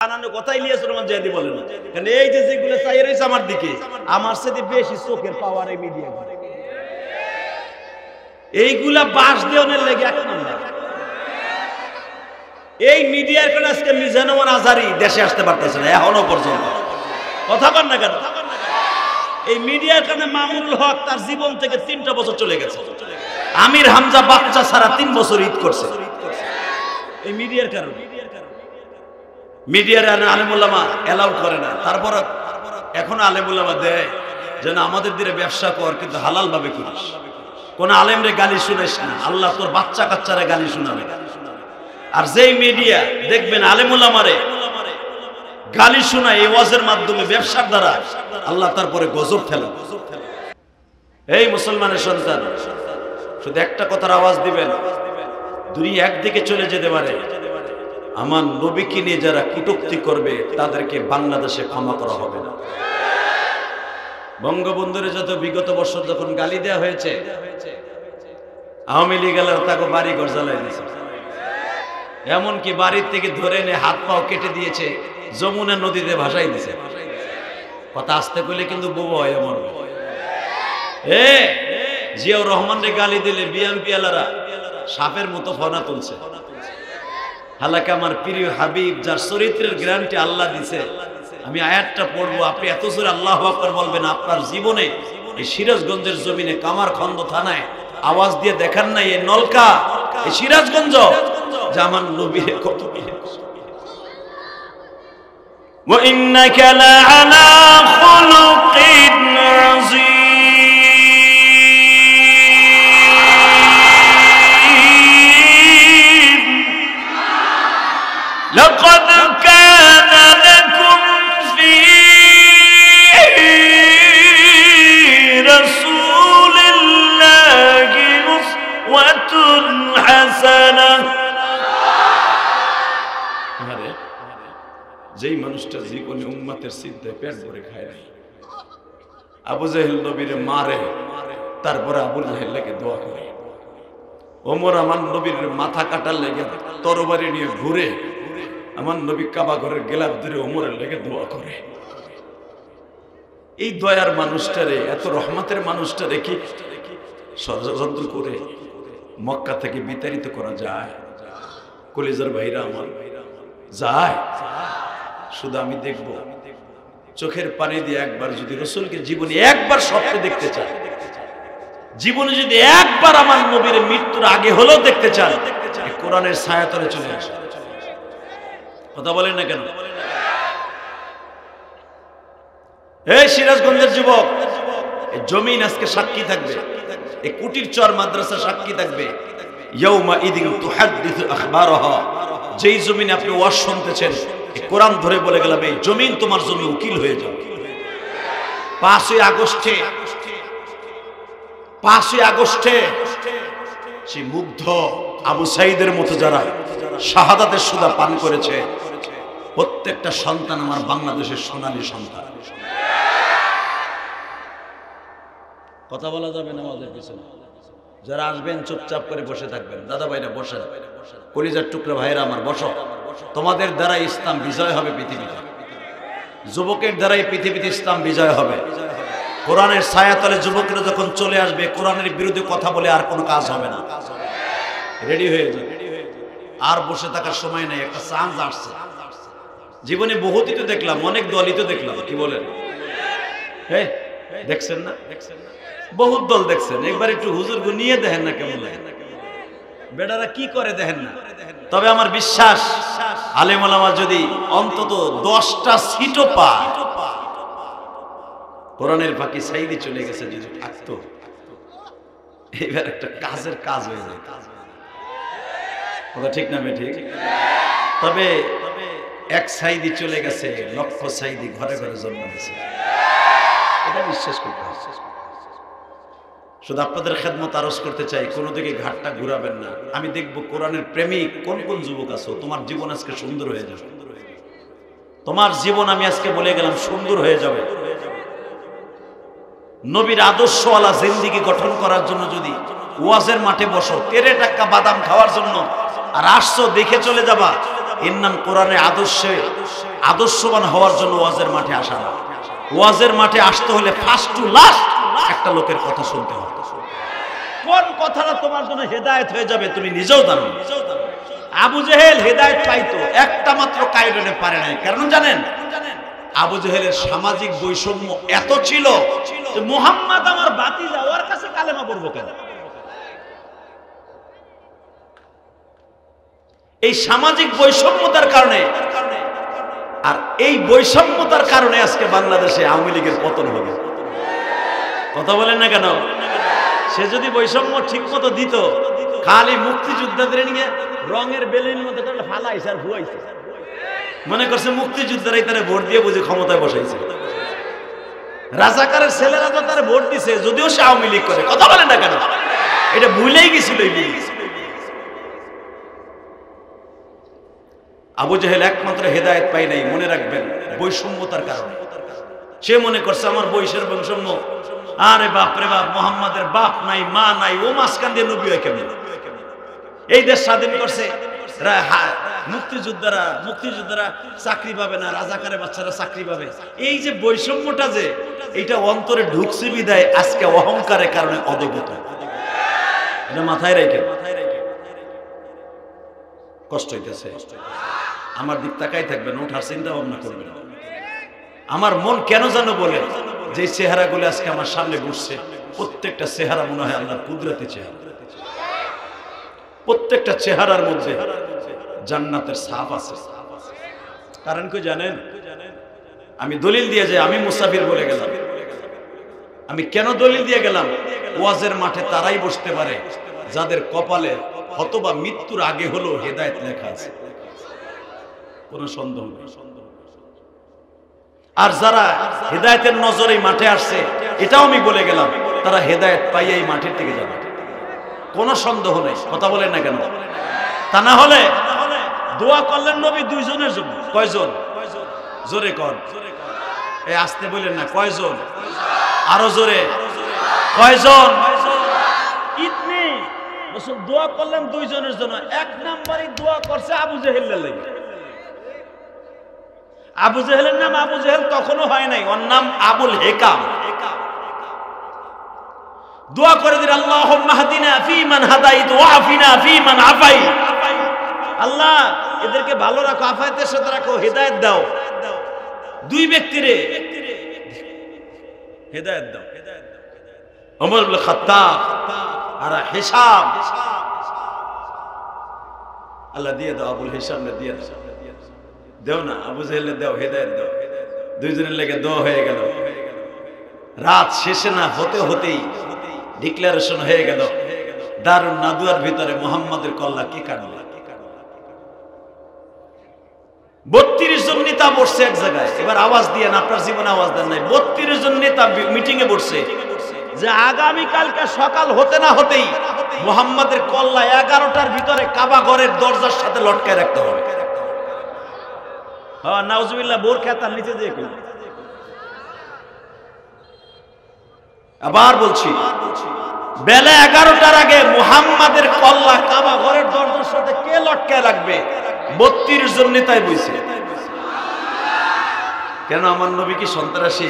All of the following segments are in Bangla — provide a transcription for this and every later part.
বানানো কথাই ইলিয়াস রহমান জাহেদি বলে না, কারণ এই যে যেগুলো চাই রয়েছে আমার দিকে, আমার সাথে বেশি চোখের পাওয়ার এই মিডিয়া, এইগুলা বাস দেওয়ার লেগে এক নাম্বার। এই মিডিয়ার কারণে আজকে মিজানুর আজহারি দেশে আসতে পারতেছে না এখনো পর্যন্ত, কথা বল না কেন? এই মিডিয়ার কারণে মামুনুল হক তার জীবন থেকে 3টা বছর চলে গেছে, আমির হামজা বাচ্চা ছাড়া 3 বছর ঈদ করছে এই মিডিয়ার কারণে। মিডিয়ার আলেমুল্লামা এলাউ করে না, তারপর এখন আলেমুল্লামা দেয় যেন আমাদের দিকে ব্যবসা কর, কিন্তু হালাল ভাবে করিস, কোন আলেমরে গালি শুনিস না, আল্লাহ তোর বাচ্চা কাচ্চারে গালি শোনাবে। আর যেই মিডিয়া দেখবেন আলেমুল্লামারে গালি শোনায় এই ওয়াজের মাধ্যমে, ব্যবসার দ্বারা, আল্লাহ তারপরে গজব ফেলে। এই মুসলমানের সন্তান, শুধু একটা কথার আওয়াজ দিবেন, দুনিয়া একদিকে চলে যেতে পারে, আমার নবীকে নিয়ে যারা কটূক্তি করবে তাদেরকে বাংলাদেশে ক্ষমা করা হবে না। বঙ্গবন্ধুরে যত বিগত বছর যখন গালি দেওয়া হয়েছে, আওয়ামী লীগ তাকে বাড়ি ঘর জ্বালাই দিয়েছে, এমনকি বাড়ির থেকে ধরে এনে হাত পাও কেটে দিয়েছে, যমুনা নদীতে ভাসাই দিয়েছে। কথা আসতে কইলে কিন্তু বোবা হয় আমার। জিয়াউর রহমানরে গালি দিলে বিএনপি আলারা সাপের মতো ফনা তুলছে। হালাকে আমার প্রিয় হাবিব, যার চরিত্রের গ্যারান্টি আল্লাহ দিছে, আমি আয়াতটা পড়বো, আপনি এত জোরে আল্লাহু আকবার বলবেন, আপনার জীবনে এই সিরাজগঞ্জের জমিনে কামারখন্দ থানায় আওয়াজ দিয়ে দেখান নাই এই নলকা, এই সিরাজগঞ্জ যে আমার নবীর কত ওয়া ইন্নাকা লাআলা খুলুকিন আযীম। لقد كان لكم في رسول الله أسوة حسنة। যেই মানুষটা জীবনে উম্মতের সিদ্ধে পেট ভরে খায় নাই, আবু জাহেল নবীরে মারে, তারপরে আবু জাহেল লেগে দোয়া করে, ওমর আমার নবীর মাথা কাটার লেগে তরবারি নিয়ে ঘুরে, আমার নবী কাবা ঘরের গেলাপ ধরে ওমরের লেগে দোয়া করে। এই দয়ার মানুষটারে, এত রহমতের মানুষটারে কি ষড়যন্ত্র করে মক্কা থেকে বিতাড়িত করা যায়? কলিজার ভাইরা আমার, যায়। শুধু আমি দেখব, চোখের পানি দিয়ে একবার যদি রাসূলকে জীবনে একবার স্বপ্নে দেখতে চান, জীবনে যদি একবার আমার নবীর মৃত্যুর আগে হলেও দেখতে চান, কোরআনের ছায়াতলে চলে আসেন। কথা বলেন না কেন? এই সিরাজগঞ্জের যুবক, এই জমিন আজকে সাক্ষী থাকবে, এই কুটির চর মাদ্রাসা সাক্ষী থাকবে। ইয়াউমা ইদিন তুহাদ্দিসু আখবারাহা, যেই জমিনে আপনি ওয়াজ শুনতেছেন, এই কোরআন ধরে বলে গেলাম, এই জমিন তোমার জন্য উকিল হয়ে যাবে। 5ই আগস্টে সেই মুগ্ধ আবু সাইদের মতো যারা শাহাদাতের সুধা পান করেছে, প্রত্যেকটা সন্তান আমার বাংলাদেশের সোনালী সন্তান। কথা বলা যাবে না আমাদের পিছনে। যারা আসবেন চুপচাপ করে বসে থাকবেন। দাদা ভাইরা বসেন, কলিজার টুকরা ভাইরা আমার বসো। তোমাদের দ্বারা ইসলাম বিজয় হবে পৃথিবীতে, যুবকের দ্বারাই পৃথিবীতে ইসলাম বিজয় হবে। কোরআনের ছায়াতলে যুবকরা যখন চলে আসবে, কোরআনের বিরুদ্ধে কথা বলে আর কোনো কাজ হবে না। রেডি হয়ে যাবে, আর বসে থাকার সময় নেই, একটা চান্স আসছে। জীবনে বহুতই তো দেখলাম, অনেক দলই তো দেখলাম, কি বলেন? হ্যাঁ দেখছেন না? বহুত দল দেখছেন, একবার একটু হুজুরকে নিয়ে দেখেন না কেমন লাগে, বেটারা কি করে দেখেন না। তবে আমার বিশ্বাস, আলেম ওলামা যদি অন্তত 10টা সিটও পায়, কোরআনের ফাঁকি সাইদি চলে গেছে যদি থাকতো, এইবার একটা কাজের কাজ হয়ে যায়। কথা ঠিক না ঠিক? তবে এক সাইদি চলে গেছে, লক্ষ সাইদি ঘরে ঘরে জন্ম দিয়েছে, এটা বিশ্বাস করতে হবে। শুধু আপনাদের খেদমত আরজ করতে চাই, কোনো দিকে ঘাটটা ঘুরাবেন না। আমি দেখবো কোরআনের প্রেমিক কোন কোন যুবক আছো, তোমার জীবন আজকে সুন্দর হয়ে যাবে। তোমার জীবন আমি আজকে বলে গেলাম সুন্দর হয়ে যাবে। নবীর আদর্শওয়ালা জিন্দেগি গঠন করার জন্য যদি ওয়াজের মাঠে বসো, 13 টাকা বাদাম খাওয়ার জন্য, আর আসছো দেখে চলে যাবা, এর নাম কোরআনে আদর্শবান হওয়ার জন্য ওয়াজের মাঠে আসা না। ওয়াজের মাঠে আসতে হলে ফার্স্ট টু লাস্ট একটা লোকের কথা শুনতে হবে। কোন কথাটা তোমার জন্য হেদায়েত হয়ে যাবে তুমি নিজেও জানো। আবু জেহেল হেদায়েত পাইতো, একটা মাত্র কায়রনে পারে নাই। কারণ জানেন, আবু জেহেলের সামাজিক বৈষম্য এত ছিল যে মুহাম্মদ আমার ভাতিজা, ওর কাছে কালেমা পড়বো কেন? এই সামাজিক বৈষম্যতার কারণে, আর এই বৈষম্যতার কারণে আজকে বাংলাদেশে আওয়ামী লীগের পতন হবে। কথা বলেন না কেন? সে যদি বৈষম্য ঠিক মতো দিত, খালি মুক্তিযোদ্ধাদের নিয়ে রঙের বেলুনের মধ্যে ফালাইছে আর ভুয়াইছে, মনে করছে মুক্তিযোদ্ধারাই তারা ভোট দিয়ে বুঝে ক্ষমতায় বসাইছে। রাজাকারের ছেলেরা তো তারা ভোট দিছে, যদিও সে আওয়ামী লীগ করে। কথা বলেন না কেন? এটা ভুলেই গেছিল। আবু জেহেল একমাত্র হেদায়েত পাই নাই, মনে রাখবেন, বৈষম্যতার কারণে। সে মনে করছে আমার বৈশের বৈষম্য। আরে বাপ রে বাপ, মোহাম্মদের বাপ নাই, মা নাই, ও মাঝখান দিয়ে নবী হয় কেমন? এই দেশ স্বাধীন করছে মুক্তিযোদ্ধারা চাকরি পাবে না, রাজাকারের বাচ্চারা চাকরি পাবে। এই যে বৈষম্যটা, যে এটা অন্তরে ঢুকছে বিদায় আজকে অহংকারের কারণে অধঃপত। এটা মাথায় রেখে কষ্ট হইতেছে। আমার দিক তাকাই থাকবেন, ওঠার চিন্তা ভাবনা করবেন। আমার মন কেন জানো বলে, যে চেহারাগুলো আজকে আমার সামনে বসছে, প্রত্যেকটা চেহারা মনে হয় আল্লাহর কুদরতি চেহারা। প্রত্যেকটা চেহারার মধ্যে জান্নাতের ছাপ আছে। কারণ কি জানেন? আমি দলিল দিয়ে যাই, আমি মুসাফির বলে গেলাম। আমি কেন দলিল দিয়ে গেলাম? ওয়াজের মাঠে তারাই বসতে পারে যাদের কপালে হতবা মৃত্যুর আগে হলো হেদায়েত লেখা আছে, কোনো সন্দেহ নেই। আর যারা হেদায়েতের নজরে মাঠে আসছে, এটাও আমি বলে গেলাম, তারা হেদায়েত পাইয়ে এই মাঠের দিকে যাবে, কোনো সন্দেহ নেই। কথা বলেন না কেন? তা না হলে দোয়া করলেন নবী দুইজনের জন্য। কয়জন? জোরে কর। এই আসতে বলেন না, কয়জন? আরো জোরে, কয়জন? ইতনি রাসূল দোয়া করলেন দুইজনের জন্য। এক নম্বরে দোয়া করছে আবু জেহেলের লাগি। আবু জেহেলের নাম আবু জেহেল তখনো হয় নাই, ওর নাম আবুল হেকাম। দোয়া করে দিন, আল্লাহুম্মা হাদিনা ফীমান হাদাইত ওয়া আফিনা ফীমান আফাইত। আল্লাহ এদেরকে ভালো রাখো, আফায়েতের সাথে রাখো, হেদায়েত দাও। দুই ব্যক্তিরে হেদায়েত দাও, ওমর ইবনে খাত্তাব আর হিসাম। আল্লাহ দিয়ে দাও, আবুল হিসামকে দিয়ে দাও। দেও না, আবু জেহেল দাও, হেদায়েত দাও। দুইজনের লেগে দোয়া হয়ে গেল। রাত শেষে না হতে হতেই ডিক্লারেশন হয়ে গেল, দারুন নাদুয়ার ভিতরে মুহাম্মাদের কল্লা কে কাটবে? 32 জন নেতা বসছে এক জায়গায়। এবার আওয়াজ দিয়ে, আপনার জীবনে আওয়াজ দেন নাই, 32 জন নেতা মিটিং এ বসছে যে আগামী কালকে সকাল হতে না হতেই মুহাম্মাদের কল্লা 11টার ভিতরে কাবা ঘরের দরজার সাথে লটকায় রাখতে হবে। হ্যাঁ, নাউজুবিল্লাহ, বোর খেতার নিচে দিয়ে কই। আবার বলছি, বেলা 11টার আগে মুহাম্মাদের কল্লা কাবা ঘরের দরজার সাথে কে লটকায় রাখবে? 32 জন নেতাই বইছে। কেন? আমার নবী কি সন্ত্রাসী?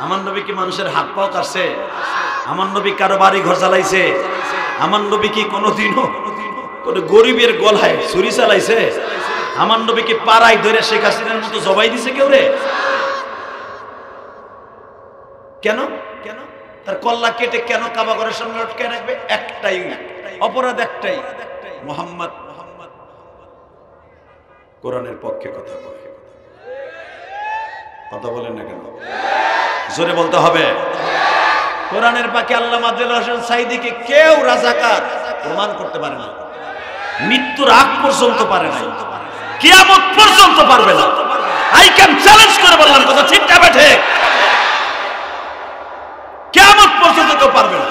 আমার নবী কি মানুষের হাত পাও কাটছে? আমার নবী কারো বাড়ি ঘর জ্বালাইছে? আমার নবী কি কোনোদিনও কোনো গরিবের গলায় ছুরি চালাইছে? আমার নবী কি পাড়ায় ধরে শেখ হাসিনার মতো জবাই দিছে কেউ রে? কেন? কেন তার কল্লা কেটে কেন কাবা ঘরের সামনে লটকায় রাখবে? একটাই অপরাধ, একটাই, মুহাম্মদ কোরআনের পক্ষে কথা বলে। কথা বলেন না কেন? জোরে বলতে হবে। কোরআনের পাকে আল্লামা আব্দুল হোসেন সাইদিকে কেউ রাজাকার প্রমাণ করতে পারে না, মৃত্যুর আগ পর্যন্ত পারে নাই, কিয়ামত পর্যন্ত পারবে না। আই ক্যান চ্যালেঞ্জ করে বললাম, কথা ঠিক না বেঠে? কিয়ামত পর্যন্ত কেউ পারবে না,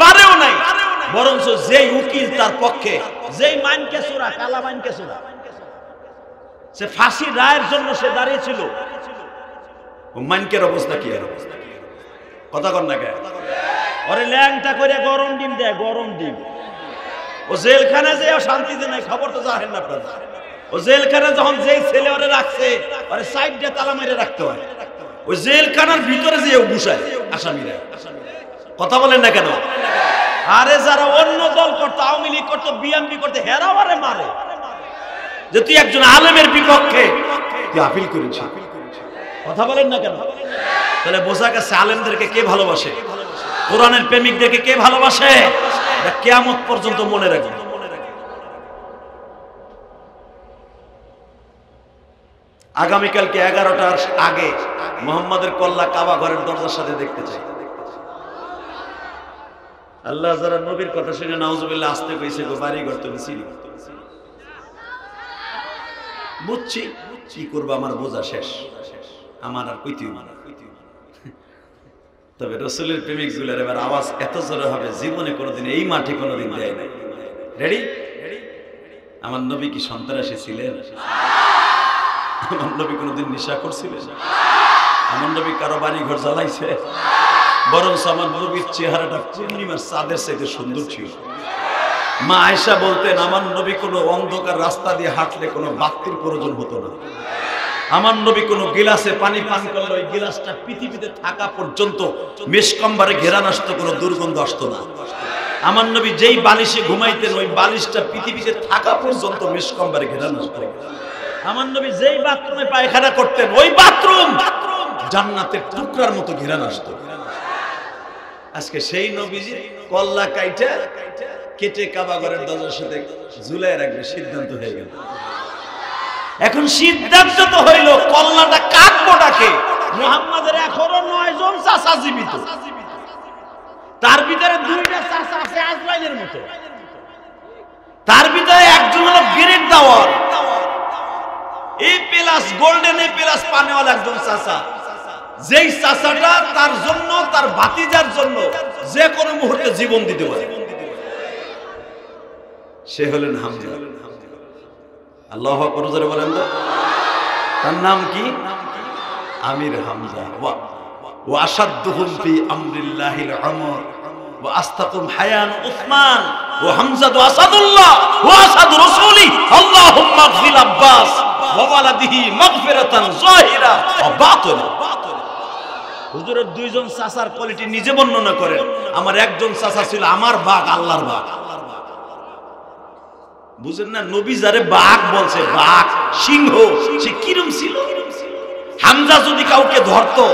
পারেও নাই। বরঞ্চ যেই উকিল তার পক্ষে, যেই মাইনকে চোরা, কালা মাইনকে চোরা, সে ফাঁসি রায়ের জন্য সে দাঁড়িয়েছিল, মাইনকের অবস্থা কি? কথা কর না কে? ওরে ল্যাংটা করে গরম ডিম দেয়, গরম ডিম। ও জেলখানে যে শান্তিতে নাই, খবর তো জানেন না আপনারা। ও জেলখানা যখন যেই ছেলে ওরে রাখছে ওরে সাইড দিয়ে তালা মেরে রাখতে হয়, ওই জেলখানার ভিতরে যে বসায় আসামিরা। কথা বলেন না কেন? আরে যারা অন্য দল করতো, আওয়ামী লীগ করতো, বিএনপি করতো, হেরাও আরে মারে যে তুই একজন আলেমের বিপক্ষে তুই আপিল করেছিস। কথা বলেন না কেন? তাহলে বোঝা গেছে আলেমদেরকে কে ভালোবাসে, কোরআনের প্রেমিকদেরকে কে ভালোবাসে, এটা কিয়ামত পর্যন্ত মনে রাখবে। আগামীকালকে 11টার আগে মুহাম্মাদের কল্লা কাবা ঘরের দরজার সাথে দেখতে চাই। আল্লাহ যারা নবীর কথা শুনে নাউজুবিল্লাহ আসতে কইছে গো বাড়ি ঘর তো মিছিল বুঝছি কি করবো, আমার বোঝা শেষ, আমার আর কইতেই মানা। তবে রসুলের প্রেমিক গুলার এবার আওয়াজ এত জোরে হবে জীবনে কোনোদিন এই মাঠে কোনোদিন দেয় নাই। রেডি? আমার নবী কি সন্ত্রাসী ছিলেন? আমার নবী কোনোদিন নেশা করছিলেন? আমার নবী কারো বাড়ি ঘর জ্বালাইছে? বরং আমার নবীর চেহারাটা পূর্ণিমার চাঁদের চাইতে সুন্দর ছিল। মা আয়েশা বলতেন আমার নবী কোনো অন্ধকার রাস্তা দিয়ে হাঁটলে কোনো বাতির প্রয়োজন হতো না। আমার নবী কোনো গিলাসে পানি পান করলে ওই গিলাসটা পৃথিবীতে থাকা পর্যন্ত মেশকম্বারে ঘেরান আসতো, কোনো দুর্গন্ধ আসতো না। আমার নবী যেই বালিশে ঘুমাইতেন ওই বালিশটা পৃথিবীতে থাকা পর্যন্ত মেশকম্বারে ঘেরান আসতো। আমার নবী যেই বাথরুমে পায়খানা করতেন ওই বাথরুম জান্নাতের টুকরার মতো ঘেরান আসতো। আজকে সেই নবীজির কল্লা কাইটা কেটে কাবা ঘরের দরজার সাথে ঝুলাই রাখবে সিদ্ধান্ত হয়ে গেল। এখন সিদ্ধান্ত তো হইল কল্লাটা কাটবোটাকে। মুহাম্মাদের এখনো 9 জন চাচা জীবিত, তার ভিতরে 2টা চাচা আছে আজরাইলের মতো, তার ভিতরে একজন হলো গ্রেট দাওয়ার এ প্লাস গোল্ডেন এ প্লাস পানেওয়ালা একজন চাচা, যেই চাচাটা তার জন্য তার ভাতিজার জন্য যে কোনো মুহূর্তে জীবন দিতে পারে, সে হলেন হামজা। আল্লাহু আকবার জোরে বলেন তো। তার নাম কি? আমির হামজা। ওয়া আশাদ্দুহুম ফি আমরিল্লাহিল আমর ওয়া আস্তাকুম হায়ান উসমান ওয়া হামজা আসাদুল্লাহ ওয়া আসাদ রাসূলি আল্লাহুম্মা গফির আব্বাস ওয়া ওয়ালাদিহি মাগফিরাতান যাহিরা ওয়া বাতিনা। হুজুরের 2 জন চাচার কোয়ালিটি নিজে বর্ণনা করেন। আমার একজন চাচা ছিল আমার বাঘ, আল্লাহর বাঘ। বুঝেন না? নবী যারে বাঘ বলছে, বাঘ সিংহ, সে কিরম ছিল? হামজা যদি কাউকে ধরতো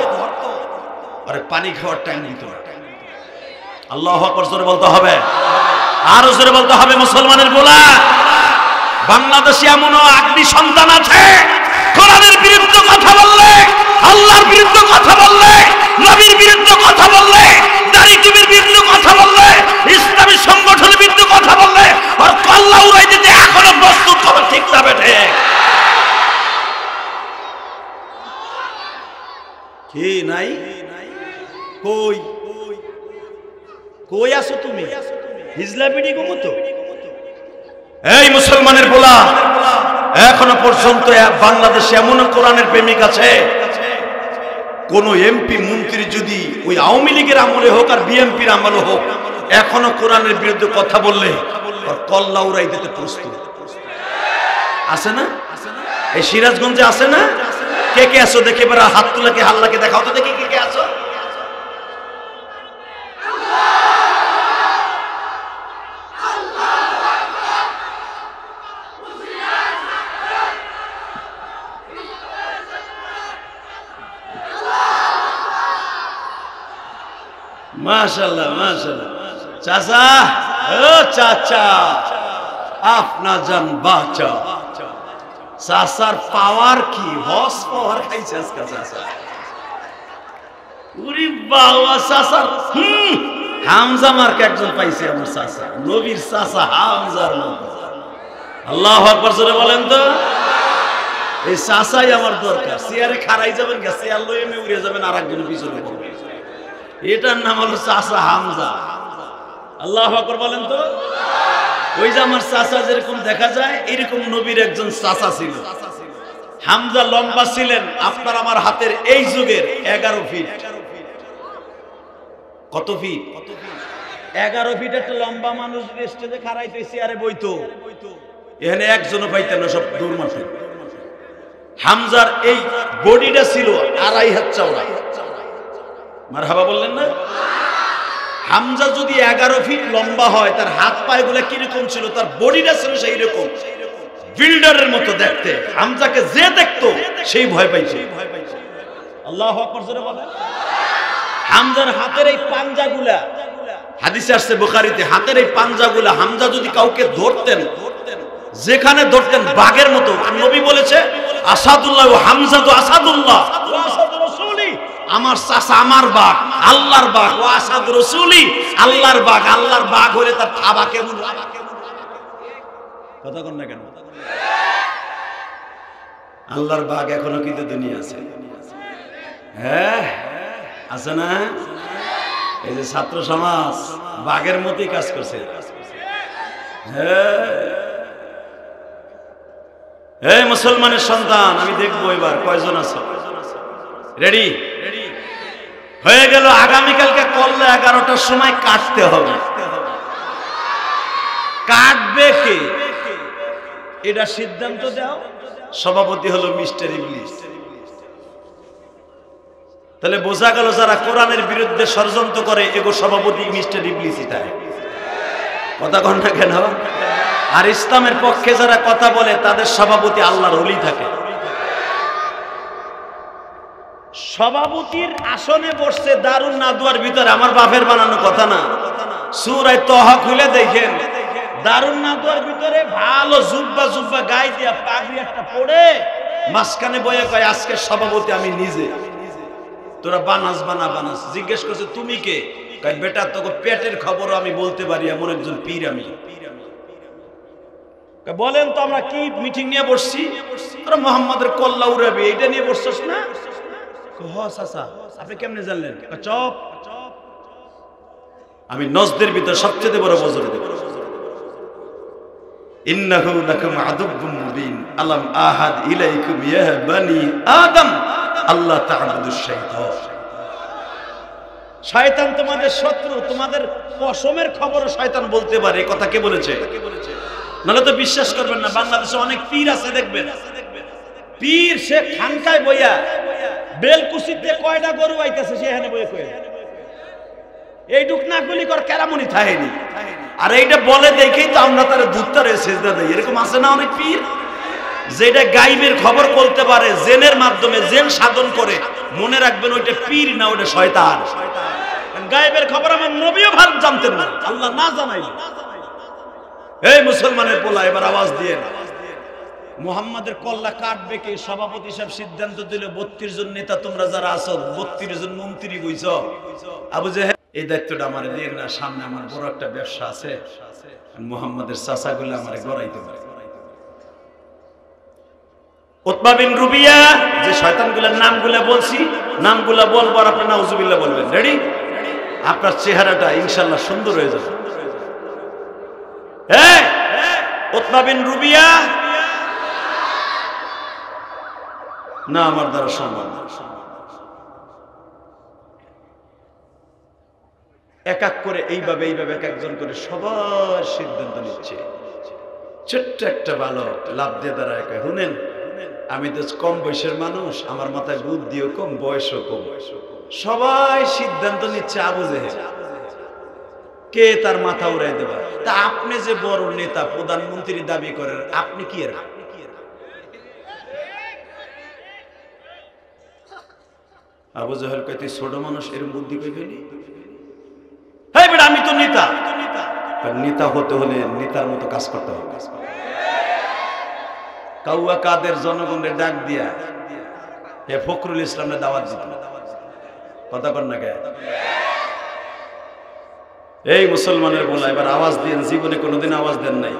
আরে পানি খাওয়ার টাইম দিত না। আল্লাহু আকবার জোরে বলতে হবে, আরো জোরে বলতে হবে। মুসলমানের গোলা বাংলাদেশে এমনও আগ্নি সন্তান আছে কোরআনের বিরুদ্ধে কথা বললে, আল্লাহর বিরুদ্ধে কথা বললে, নবীর বিরুদ্ধে কথা বললে, দাড়ি টুপির বিরুদ্ধে কথা বললে, ইসলামী সংগঠনের বিরুদ্ধে কথা বললে আর কল্লা উড়াই দিতে এখনো প্রস্তুত হবে। ঠিক না বেঠে? কি নাই? কই কই আছো তুমি? হিজলা বিডি ঘুমতো? এই মুসলমানের গোলা এখনো পর্যন্ত বাংলাদেশে এমন কোরআনের প্রেমিক আছে, কোন এমপি মন্ত্রী যদি ওই আওয়ামী লীগের আমলে হোক আর বিএনপির আমলে হোক, এখনো কোরআনের বিরুদ্ধে কথা বললে আর কল্লা উড়াই দিতে প্রস্তুত আছে না? এই সিরাজগঞ্জে আছে না? কে কে আছো দেখে এবার হাত তুলাকে হাল্লাকে দেখাও তো দেখি কে কে আছো। মাশাআল্লাহ মাশাআল্লাহ। চাচা, ও চাচা আপনা জান বাঁচা। চাচার পাওয়ার কি? হস পাওয়ার খাইছে আজকে চাচা। উরি বাবা চাচার হামজা মার্কে একজন পাইছে আমার চাচা, নবীর চাচা হামজার মতো। আল্লাহু আকবার জোরে বলেন তো। এই চাচাই আমার দরকার। চেয়ারে খাড়াই যাবেন, চেয়ার লয়ে উড়ে যাবেন আর একজনের পিছনে পড়বে। এটার নাম হলো চাচা হামজা। আল্লাহু আকবার বলেন তো। ওই যে আমার চাচা যেরকম দেখা যায় এরকম নবীর একজন চাচা ছিল। হামজা লম্বা ছিলেন আপনার আমার হাতের এই যুগের 11 ফিট। কত ফিট? 11 ফিট একটা লম্বা মানুষ স্টেজে খাড়াইতে চেয়ারে বইতো। এখানে একজনও পাইতেন না, সব দৌড় মারতেন। হামজার এই বডিটা ছিল 2.5 হাত চওড়া। মারহাবা বললেন না? হামজা যদি 11 ফিট লম্বা হয়, তার হাত পায়েগুলো কিরকম ছিল, তার বডিটা ছিল সেই রকম, বিল্ডারের মতো দেখতে। হামজাকে যে দেখতো সেই ভয় পাইছে। আল্লাহু আকবার জোরে বলেন। হামজার হাতের এই পাঞ্জাগুলা, হাদিসে আসছে বুখারীতে, হাতের এই পাঞ্জাগুলা হামজা যদি কাউকে ধরতেন, যেখানে ধরতেন বাঘের মতো। নবী বলেছে আসাদুল্লাহ ও হামজা তো আসাদুল্লাহ ওয়া আসাদুর রাসূলি, আমার চাচা আমার বাঘ, আল্লাহর বাঘ। ও আসাদ রাসূলি, আল্লাহর বাঘ। আল্লাহর বাঘ হলে তার থাবা কেমন? কথা কন না কেন? আল্লাহর বাঘ এখনো কিন্তু দুনিয়া আছে। হ্যাঁ আছে না? এই যে ছাত্র সমাজ বাঘের মতোই কাজ করছে। হ্যাঁ মুসলমানের সন্তান, আমি দেখবো এবার কয়জন আছো। রেডি হয়ে গেল? আগামীকালকে করলে 11টার সময় কাটতে হবে। কাটবে কে এটা সিদ্ধান্ত দাও। সভাপতি হলো মিস্টার ইবলিস। তাহলে বোঝা গেল যারা কোরআনের বিরুদ্ধে ষড়যন্ত্র করে এগো সভাপতি মিস্টার ইবলিসই থাকে। কথা কন না কেন? আর ইসলামের পক্ষে যারা কথা বলে তাদের সভাপতি আল্লাহর ওলি থাকে। সভাপতির আসনে বসছে দারুন নাদুয়ার ভিতরে, আমার বাপের বানানো কথা না। সূরা তাহা খুলে দেখেন, দারুন নাদুয়ার ভিতরে ভালো জুব্বা জুব্বা গায়ে দিয়া পাগড়ি একটা পড়ে মাঝখানে বয়ে কয় আজকে সভাপতি আমি নিজে। তোরা বানাস বানা বানাস। জিজ্ঞেস করছে তুমি কে? কয় বেটা তোকে পেটের খবরও আমি বলতে পারি, এমন একজন পীর আমি। বলেন তো আমরা কি মিটিং নিয়ে বসছি? তোরা মোহাম্মদের কল্লা উড়াবি এইটা নিয়ে বসছস না? আপনি কেমনে জানলেন? চপ, আমি নজদের ভিতর সবচেয়ে বড় বজর দেব। ইন্নাহু লাকুম আদুব্বুম মুবিন আলাম আহাদ ইলাইকুম ইয়া বানি আদম আল্লাহ তা'বুদুশ শাইতান। শয়তান তোমাদের শত্রু, তোমাদের পশমের খবরও শয়তান বলতে পারে। এই কথা কে বলেছে? নাহলে তো বিশ্বাস করবেন না। বাংলাদেশে অনেক পীর আছে দেখবেন, পীর সে খানকায় বইয়া বেলকুচিতে কয়টা গরু আইতেছে সেখানে বইয়ে কয়ে এইটুক না গুলি কর কেরামনি থাকেনি। আর এইটা বলে দেখেই তো আমরা তার দুধটারে সেজদা দেই। এরকম আছে না অনেক পীর, যেটা গাইবের খবর বলতে পারে, জেনের মাধ্যমে জেন সাধন করে। মনে রাখবেন ওইটা পীর না, ওইটা শয়তান। গাইবের খবর আমার নবীও ভালো জানতেন না, আল্লাহ না জানাইল। এই মুসলমানের পোলা এবার আওয়াজ দিয়ে মুহাম্মাদের কল্লা কাটবে কে? সভাপতি সাহেব সিদ্ধান্ত দিল 32 জন নেতা তোমরা যারা আছো 32 জন মন্ত্রী বইছ। আবু জেহেল এই দায়িত্বটা আমার দিয়ে না, সামনে আমার বড় একটা ব্যবসা আছে, মুহাম্মাদের চাচাগুলো আমারে গড়াইতে পারে। উতবা বিন রুবিয়া, যে শয়তানগুলোর নামগুলো বলছি, নামগুলো বলবো আর আপনি নাউজুবিল্লাহ বলবেন। রেডি? আপনার চেহারাটা ইনশাআল্লাহ সুন্দর হয়ে যাবে। হ্যাঁ, উতবা বিন রুবিয়া না, আমার দ্বারা সম্ভব না। এক এক করে এইভাবে এইভাবে এক একজন করে সবার সিদ্ধান্ত নিচ্ছে। ছোট্ট একটা বালক লাভ দিয়ে দাঁড়ায় কয়, শুনেন আমি তো কম বয়সের মানুষ, আমার মাথায় বুদ্ধিও কম, বয়সও কম। সবাই সিদ্ধান্ত নিচ্ছে আবু জেহেল কে তার মাথা উড়াই দেবা। তা আপনি যে বড় নেতা, প্রধানমন্ত্রী দাবি করেন, আপনি কি এর? আবু জেহেল কয় তুই ছোট মানুষ, এর বুদ্ধি কই পেলি? হ্যাঁ বেটা আমি তো নেতা। নেতা হতে হলে নেতার মতো কাজ করতে হবে। কাউয়া কাদের জনগণের ডাক দিয়া হে ফখরুল ইসলামের দাওয়াত দিত। কথা কর না কে? এই মুসলমানের বলা এবার আওয়াজ দিয়েন, জীবনে কোনোদিন আওয়াজ দেন নাই।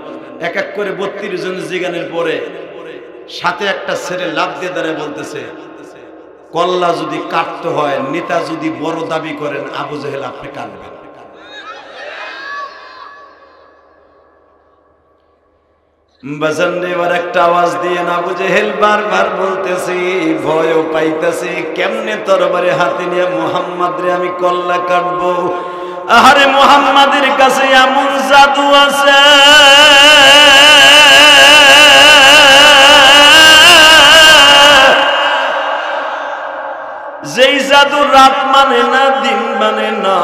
এক এক করে 32 জন জিগানের পরে সাথে একটা ছেলে লাভ দিয়ে দাঁড়ায় বলতেছে, কল্লা যদি কাটতে হয়, নেতা যদি বড় দাবি করেন, আবু জেহেল আপনি কাটবেন। এবার একটা আওয়াজ দিয়ে আবু জেহেল বারবার বলতেছি, ভয়ও পাইতেছি, কেমনে তরবারি হাতে নিয়ে মুহাম্মদ রে আমি কল্লা কাটবো। আরে মুহাম্মাদের কাছে এমন জাদু আছে যেই জাদু রাত মানে না, দিন মানে না,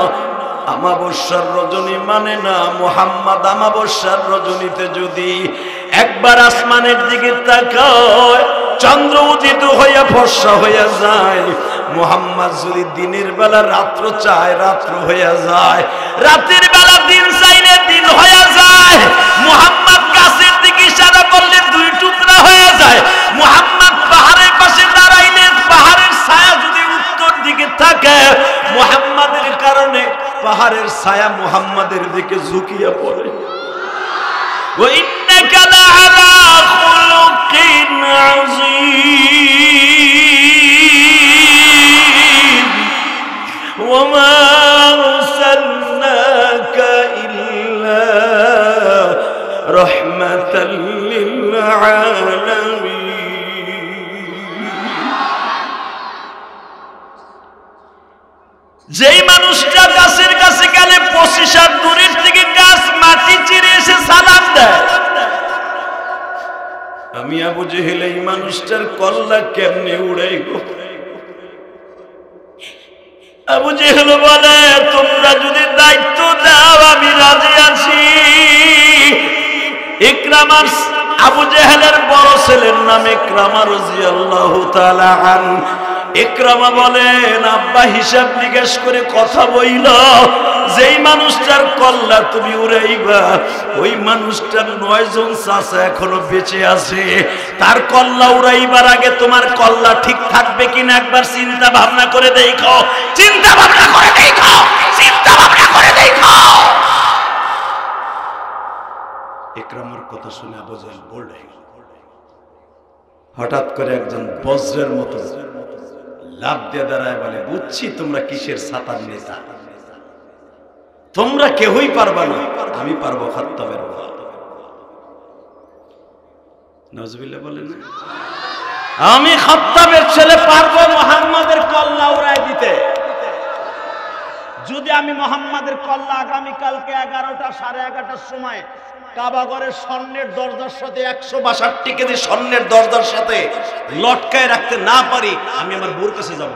আমাবস্যার রজনী মানে না, মুহাম্মদ আমাবস্যার রজনীতে যদি একবার আসমানের দিকে তাকায় চন্দ্র উদিত হইয়া ফর্সা হইয়া যায়, মুহাম্মদ যদি দিনের বেলা রাত্র চায় রাত্র হইয়া যায়, রাতের বেলা দিন চাইলে দিন হইয়া যায়, মুহাম্মদ গাছের দিকে ইশারা করলে দুই টুকরা হয়ে যায়, মুহাম্মদ পাহাড়ের পাশে দাঁড়াইলে পাহাড়ের ছায়া যদি উত্তর দিকে থাকে, মুহাম্মাদের কারণে পাহাড়ের ছায়া মুহাম্মাদের দিকে ঝুঁকিয়া পড়ে। ওয়া ইন্নাকা লাআলা খুলুকিন আযীম ওয়া মা আরসালনাকা ইল্লা রাহমাতাল লিল আলামিন। যেই মানুষটা গাছের কাছে গেলে 25 হাত দূরের থেকে গাছ মাটি চিরে এসে সালাম দেয়, আমি আবু জেহেল এই মানুষটার কল্লা কেমনে উড়াইব? আবু জেহেল বলে, তোমরা যদি দায়িত্ব দাও আমি রাজি আছি। ইকরামা, আবু জেহেলের বড় ছেলের নাম ইকরামা রাদিয়াল্লাহু তাআলা আনহু। ইকরামা বলেন, আব্বা হিসাব নিকাশ করে কথা বইল, যেই মানুষটার কল্লা তুমি উড়াইবা ওই মানুষটার 9 জন চাচা এখনো বেঁচে আছে, তার কল্লা উড়াইবার আগে তোমার কল্লা ঠিক থাকবে কিনা একবার চিন্তা ভাবনা করে দেখো, চিন্তা ভাবনা করে দেখো, চিন্তা ভাবনা করে দেখো। ইকরামার কথা শুনে আবু জেহেল বলল, হঠাৎ করে একজন বজ্রের মতো লাভ দিয়ে দাঁড়ায় বলে, বুঝছি তোমরা কিসের ছাতার নেতা, তোমরা কেউই পারবা না, আমি পারবো খাত্তাবের। নাউজুবিল্লাহ বলেন না, আমি খাত্তাবের ছেলে পারবো মুহাম্মাদের কল্লা উড়ায় দিতে। যদি আমি মুহাম্মাদের কল্লা আগামীকালকে 11টা 11:30টার সময় কাবাগরের স্বর্ণের দরজার সাথে 162 কেজি স্বর্ণের দরজার সাথে লটকায় রাখতে না পারি, আমি আমার বউর কাছে যাব।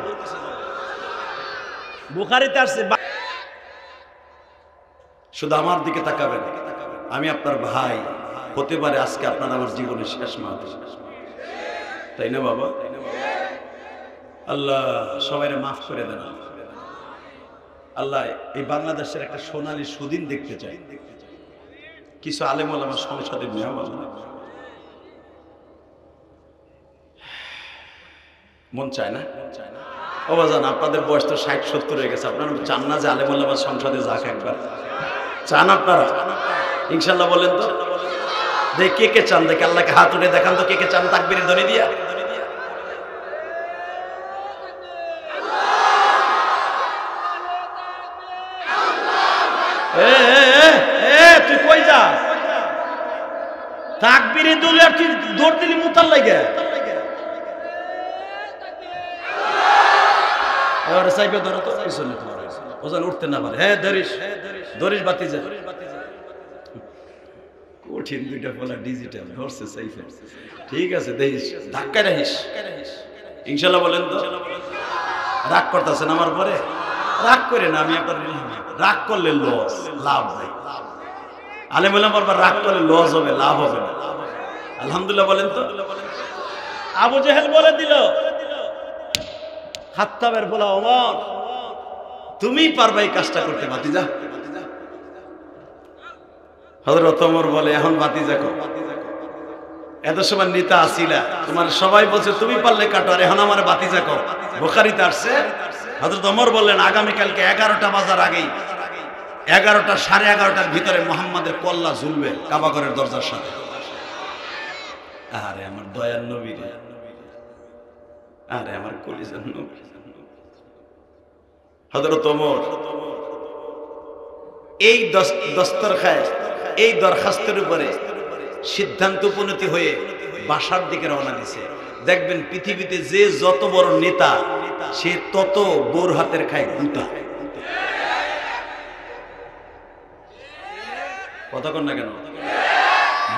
বুখারীতে আসছে, শুধু আমার দিকে তাকাবেন, আমি আপনার ভাই, হতে পারে আজকে আপনার আমার জীবনের শেষ মাস, তাই না বাবা? আল্লাহ সবাইরে মাফ করে দেন। আল্লাহ এই বাংলাদেশের একটা সোনালী সুদিন দেখতে চাই। কিছু আলেম ওলামা সংসদে মেহমান, মন চায় না? ও বাজান, আপনাদের বয়স তো 60-70 হয়ে গেছে, আপনারা চান না যে আলেম ওলামা সংসদে যাক? একবার চান আপনারা? ইনশাল্লাহ বলেন তো, দেখ কে কে চান, দেখে আল্লাহকে হাত উঠে দেখান তো কে কে চান, তাকবীরের ধ্বনি দিয়া। তুই কই যা? তাকবীরে দৌড়ে আর তুই দৌড় দিলি মুতার লাগে। এবারে সাইবে ধরো তো, পিছনে তোমার ওজন উঠতে না পারে। হ্যাঁ ধরিস, ধরিস বাতি যা। কঠিন দুইটা বলা ডিজিটাল ধরছে সাইফে। ঠিক আছে, দেখিস ধাক্কায় রাখিস ইনশাল্লাহ। বলেন তো, রাগ করতেছেন আমার পরে? রাগ করে না, আমি আপনার রাগ করলে লস, লাভ নাই। আলেম ওলামা বলবার রাগ করলে লস হবে, লাভ হবে না। আলহামদুলিল্লাহ বলেন তো। আবু জেহেল বলে দিল, খাত্তাবের বলা, ওমর তুমি পারবা এই কাজটা করতে ভাতিজা? হযরত ওমর বলে, এখন ভাতিজা কো, এত সময় নেতা আসিলা, তোমার সবাই বলছে তুমি পারলে কাটো, আর এখন আমার ভাতিজা কো। বুখারীতে আসছে, হযরত ওমর বললেন, আগামীকালকে 11টা বাজার আগেই 11টা 11:30টার ভিতরে মুহাম্মাদের কল্লা ঝুলবে কাবাগরের দরজার সাথে। আরে আমার দয়ার নবী রে, আরে আমার কলিজার নবী। হযরত ওমর এই দস্তরখায়, এই দরখাস্তের উপরে সিদ্ধান্ত উপনীত হয়ে বাসার দিকে রওনা দিছে। দেখবেন পৃথিবীতে যে যত বড় নেতা, সে তত বোর হাতের খায় গুতা। কথা কন না কেন?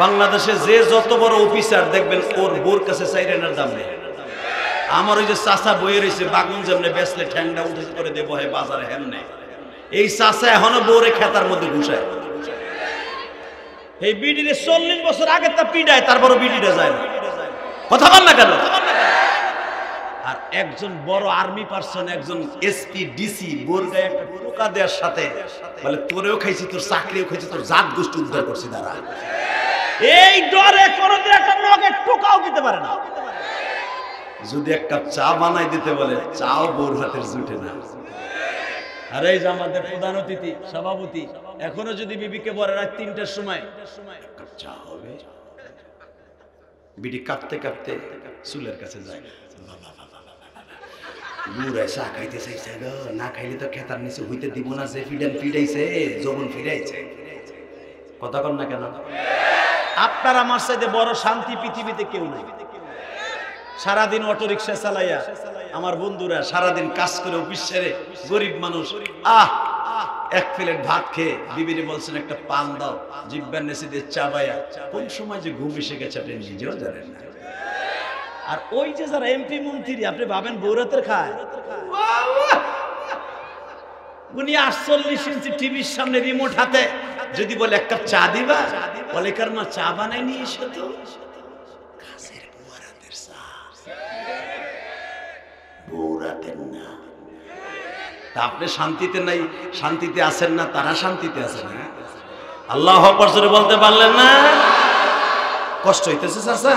বাংলাদেশে যে যত বড় অফিসার দেখবেন ওর বোর কাছে চাইরেনার দাম নেই। আমার ওই যে চাচা বইয়ে রয়েছে বাগুন যেমনে বেসলে ঠ্যাংটা উঠে করে দেবো হয় বাজারে হেমনে, এই চাচা এখনো বউরে খেতার মধ্যে ঘুষায়। এই বিডিরে 40 বছর আগে তা পিডায়, তারপরও বিডিটা যায় না। কথা বল না কেন? আর একজন বড় আর্মি পার্সন, একজন এসপি ডিসি বোরগায় একটা টোকা দেওয়ার সাথে বলে তোরেও খাইছি, তোর চাকরিও খাইছি, তোর জাত গোষ্ঠী উদ্ধার করছি দাঁড়া। এই ডরে কোনদিন একটা নগে টোকাও দিতে পারে না। যদি এক কাপ চা বানাই দিতে বলে, চাও বোর হাতের জুটে না। আর এই যে আমাদের প্রধান অতিথি সভাপতি, এখনো যদি বিবিকে বলে রাত 3টার সময় এক কাপ চা হবে, বিডি কাঁপতে কাঁপতে চুলের কাছে যায়, বুড়ায় চা খাইতে চাইছে গো, না খাইলে তো খেতার নিচে হইতে দিব না, যে ফিডাইছে যৌবন ফিরাইছে। কথা কন না কেন? আপনার আমার সাথে বড় শান্তি পৃথিবীতে কেউ নাই। সারাদিন অটো রিক্সা চালাইয়া আমার বন্ধুরা সারাদিন কাজ করে অফিস সেরে, গরিব মানুষ, এক প্লেট ভাত খেয়ে বিবিরে বলছেন একটা পান দাও, জিব্বার নেচে দিয়ে চাবাইয়া কোন সময় যে ঘুম এসে গেছে আপনি নিজেও জানেন না। আর ওই যে যারা এমপি মন্ত্রী, আপনি ভাবেন বৌরাতের খায়, উনি 48 ইঞ্চি টিভির সামনে রিমোট হাতে যদি বলে এক কাপ চা দিবা, বলে কার মা চা বানাই নিয়ে এসো তো, কাছের বৌরাতের চা, বৌরাতের না। তা আপনি শান্তিতে নাই, শান্তিতে আছেন না, তারা শান্তিতে আছে না। আল্লাহু আকবার জোরে বলতে পারলেন না? কষ্ট হইতেছে চাচা?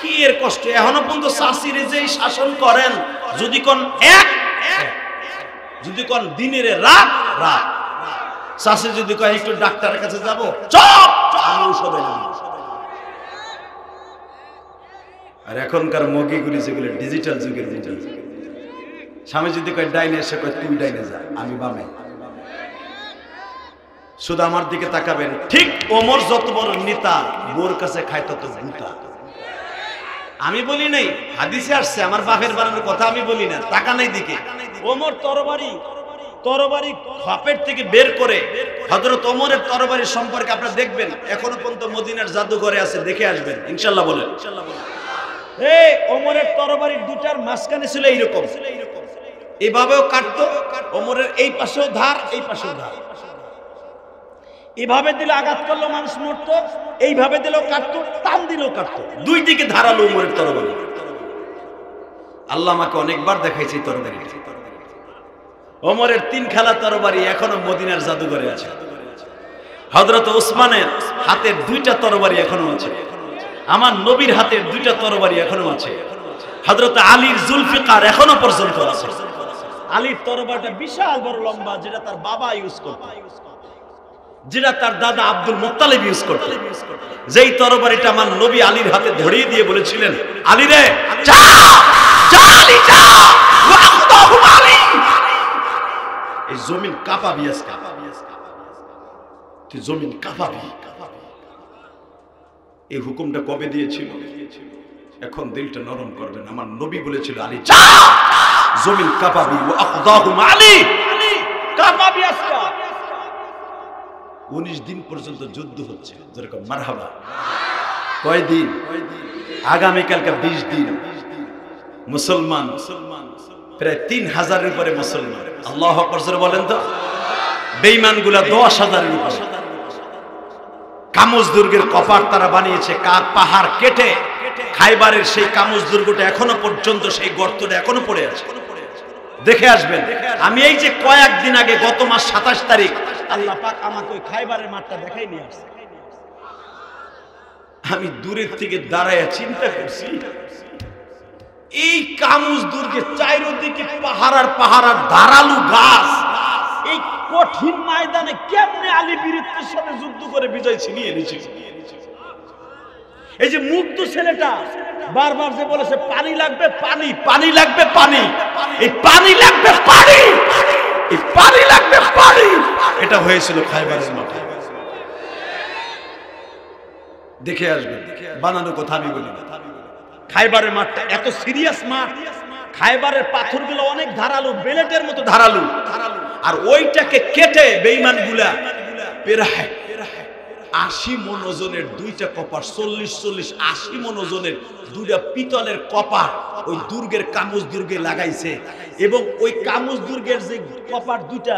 কি এর কষ্ট? এখনো পর্যন্ত চাষিরে যে শাসন করেন, যদি কোন এক, যদি কোন দিনের রাত রাত, চাষি যদি কয় একটু ডাক্তারের কাছে যাবো, চপ আমি ঔষধ এনে দিব। আর এখনকার মগিগুলি যেগুলো ডিজিটাল যুগের, স্বামী যদি কয় ডাইনে, সে কয় তুই ডাইনে যা, আমি বামে। শুধু আমার দিকে তাকাবেন, ঠিক ওমর যত বড় নেতা, বোর কাছে খায় তত গুতা। আমি বলি নাই, হাদিসে আসছে, আমার বাপের বানানোর কথা আমি বলি না। টাকা নাই দিকে ওমর তরবারি খপের থেকে বের করে, হযরত ওমরের তরবারি সম্পর্কে আপনারা দেখবেন, এখনো পর্যন্ত মদিনার জাদুঘরে আছে, দেখে আসবেন ইনশাআল্লাহ। বলেন এই ওমরের তরবারির দুটার মাঝখানে ছিল এইরকম, এভাবেও কাটতো, ওমরের এই পাশেও ধার, এই পাশেও ধার। এভাবে দিলে আঘাত করলো মানুষ মরতো, এইভাবে দিলেও কাটতো, টান দিলেও কাটতো, দুই দিকে ধারালো ওমরের তরবারি। আল্লাহ আমাকে অনেকবার দেখাইছে তরবারি। ওমরের 3 খেলা তরবারি এখনো মদিনার জাদুঘরে আছে। হযরত ওসমানের হাতের 2টা তরবারি এখনো আছে। আমার নবীর হাতের 2টা তরবারি এখনো আছে। হযরত আলীর জুলফিকার এখনো পর্যন্ত আছে। আলীর তরবারিটা বিশাল বড় লম্বা, যেটা তার বাবা ইউজ করত, যেটা তার দাদা আব্দুল মুত্তালিব ইউজ করত। যেই তরবারিটা আমার নবী আলীর হাতে ধরিয়ে দিয়ে বলেছিলেন, আলী রে যা যা, আলী যা, ওয়াক্তাহু আলী, এই জমিন কাঁপাবি, আজকে তুই জমিন কাঁপাবি। এই হুকুমটা কবে দিয়েছিল? এখন দিলটা নরম করবেন। আমার নবী বলেছিল, আলী যা, জমিন কাঁপাবি, ওয়াক্তাহু আলী, কাঁপাবি আজকে। 19 দিন পর্যন্ত যুদ্ধ হচ্ছে, যেরকম মারহাবা। কয়দিন? আগামীকালকে 20 দিন। মুসলমান প্রায় 3000-এর উপরে মুসলমান। আল্লাহু আকবার জোরে বলেন তো। বেঈমানগুলা 10,000-এর উপরে। কামুজ দুর্গের কপাট তারা বানিয়েছে, পাহাড় কেটে খাইবারের সেই কামুজ দুর্গটা এখনো পর্যন্ত, সেই গর্তটা এখনো পড়ে আছে, দেখে আসবেন। আমি এই যে কয়েকদিন আগে, গত মাস 27 তারিখ, আল্লাহ পাক আমাকে ওই খাইবারের মাঠটা দেখাই নিয়ে আসছে। আমি দূরের থেকে দাঁড়ায় চিন্তা করছি, এই কামুজ দুর্গের চারিদিকে পাহাড় আর পাহাড় আর ধারালু গাছ, এই কঠিন ময়দানে কেমনে আলী বীরত্বের সাথে যুদ্ধ করে বিজয় ছিনিয়ে এনেছে। এই যে মুগ্ধ ছেলেটা বারবার যে বলেছে পানি লাগবে, পানি, পানি লাগবে, পানি, এই পানি লাগবে, পানি, এই পানি লাগবে, পানি, এটা হয়েছিল খাইবারের মাঠে। দেখে আসবেন, বানানো কথা আমি বলি না। খাইবারের মাঠটা এত সিরিয়াস মাঠ, খাইবারের পাথরগুলো অনেক ধারালো, বেলেটের মতো ধারালো, আর ওইটাকে কেটে বেঈমানগুলা প্রায় 80 মণ ওজনের 2টা কপার, 40 80 মণ ওজনের 2টা পিতলের কপার ওই দুর্গের কামুজ দুর্গে লাগাইছে। এবং ওই কামুজ দুর্গের যে কপার 2টা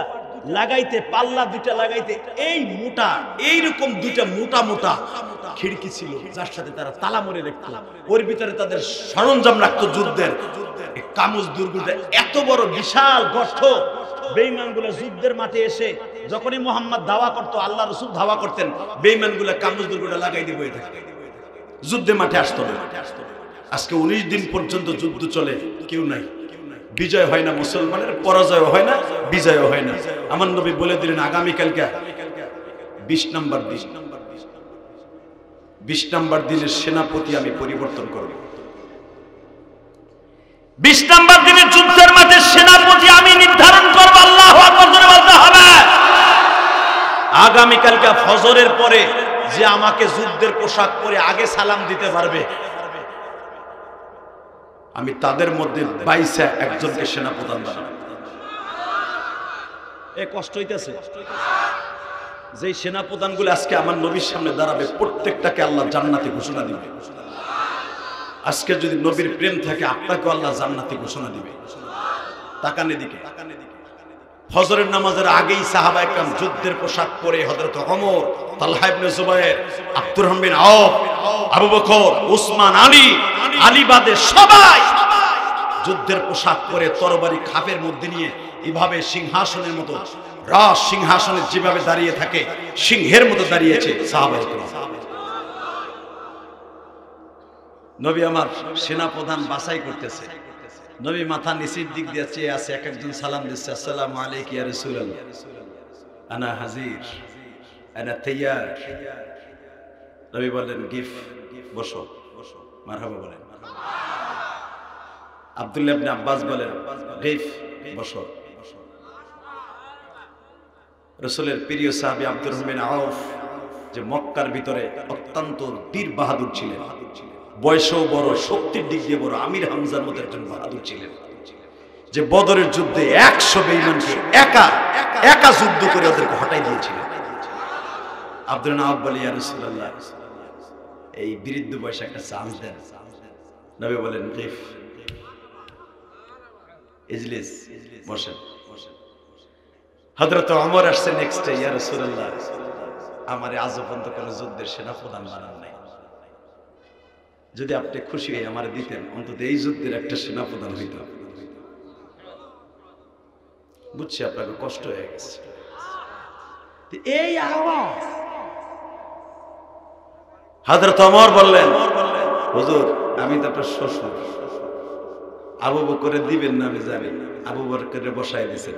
লাগাইতে, পাল্লা 2টা লাগাইতে এই মোটা, এইরকম 2টা মোটা মোটা খিড়কি ছিল, যার সাথে তারা তালা মরে রাখতো। ওর ভিতরে তাদের সরঞ্জাম রাখতো যুদ্ধের। কামুজ দুর্গটা এত বড় বিশাল গর্ত। বেঈমানগুলো যুদ্ধের মাঠে এসে যখনই মোহাম্মদ দাওয়া করতো, আল্লাহ রাসূল দাওয়া করতেন, বেঈমানগুলো কামুজ দুর্গটা লাগাই দিয়ে বয়ে থাকে, যুদ্ধের মাঠে আসতো না। আজকে 19 দিন পর্যন্ত যুদ্ধ চলে, কেউ নাই, বিজয় হয় না মুসলমানের, পরাজয় হয় না, বিজয় হয় না। আমার নবী বলে দিলেন আগামীকালকে 20 নম্বর দিন, 20 নম্বর দিনের সেনাপতি আমি পরিবর্তন করব। 20 নম্বর দিনের যুদ্ধের মাঠে সেনাপতি আমি নির্ধারণ করব। আল্লাহু আকবার জোরে বলতে হবে। আগামীকালকে ফজরের পরে যে আমাকে যুদ্ধের পোশাক পরে আগে সালাম দিতে পারবে, আমি তাদের মধ্যে 22 একজনকে সেনাপ্রধান বানাবো। এ কষ্ট হইতেছে। যে সেনাপ্রধানগুলো আজকে আমার নবীর সামনে দাঁড়াবে, প্রত্যেকটাকে আল্লাহ জান্নাতে ঘোষণা দিবে। আজকে যদি নবীর প্রেম থাকে, আপনাকে আল্লাহ জান্নাতে ঘোষণা দিবে। তাকানে দিকে, ফজরের নামাজের আগেই সাহাবা একরাম যুদ্ধের পোশাক পরে হযরত ওমর, তালহা ইবনে জুবায়ের, আব্দুর রহমান বিন আওফ, আবু বকর, উসমান, আলী বাদে সবাই যুদ্ধের পোশাক পরে তরবারি খাপের মধ্যে নিয়ে এভাবে সিংহাসনের মতো, রাজ সিংহাসনে যেভাবে দাঁড়িয়ে থাকে সিংহের মতো দাঁড়িয়েছে সাহাবায়ে কেরাম। নবী আমার সেনাপ্রধান বাছাই করতেছে। নবী মাথা নিচের দিক দিয়ে চেয়ে আছে, এক একজন সালাম দিচ্ছে, আসসালামু আলাইকা ইয়া রাসূলুল্লাহ, আনা হাজির, আনা তাইয়ার। নবী বললেন গিফ, বসো, মারহাবা বলেন। আব্দুল্লাহ ইবনে আব্বাস বলেন গিফ, বসো। রাসূলের প্রিয় সাহাবী আব্দুর রহমান বিন আওফ, যে মক্কার ভিতরে অত্যন্ত বীর বাহাদুর ছিলেন, বয়সেও বড়, শক্তির দিক দিয়ে বড়, আমির হামজার মতো একজন বাহাদুর ছিলেন, যে বদরের যুদ্ধে 100 বেঈমানকে একা যুদ্ধ করে ওদেরকে হটাই দিয়েছিলেন। আব্দুর রহমান আওফ বলে ইয়া রাসূলুল্লাহ, এই বৃদ্ধ বয়সে একটা চান্স দেন। নবী বলেন গিফ, ইজলিস, বসেন। হযরত ওমর আসছে নেক্সট ডে, ইয়া রাসূলুল্লাহ, আমারে আজ পর্যন্ত কোনো যুদ্ধের সেনাপ্রধান বানান নাই, যদি আপনি খুশি হয়ে আমার দিতেন, অন্তত এই যুদ্ধের একটা সেনাপ্রধান হইত। বুঝছি আপনাকে কষ্ট হয়ে গেছে। এই আওয়াজ হযরত ওমর বললেন, হুজুর আমি তো আপনার শ্বশুর, আবু বকরের দিবেন না আমি জানি, আবু বকরের বসায় দিয়েছেন,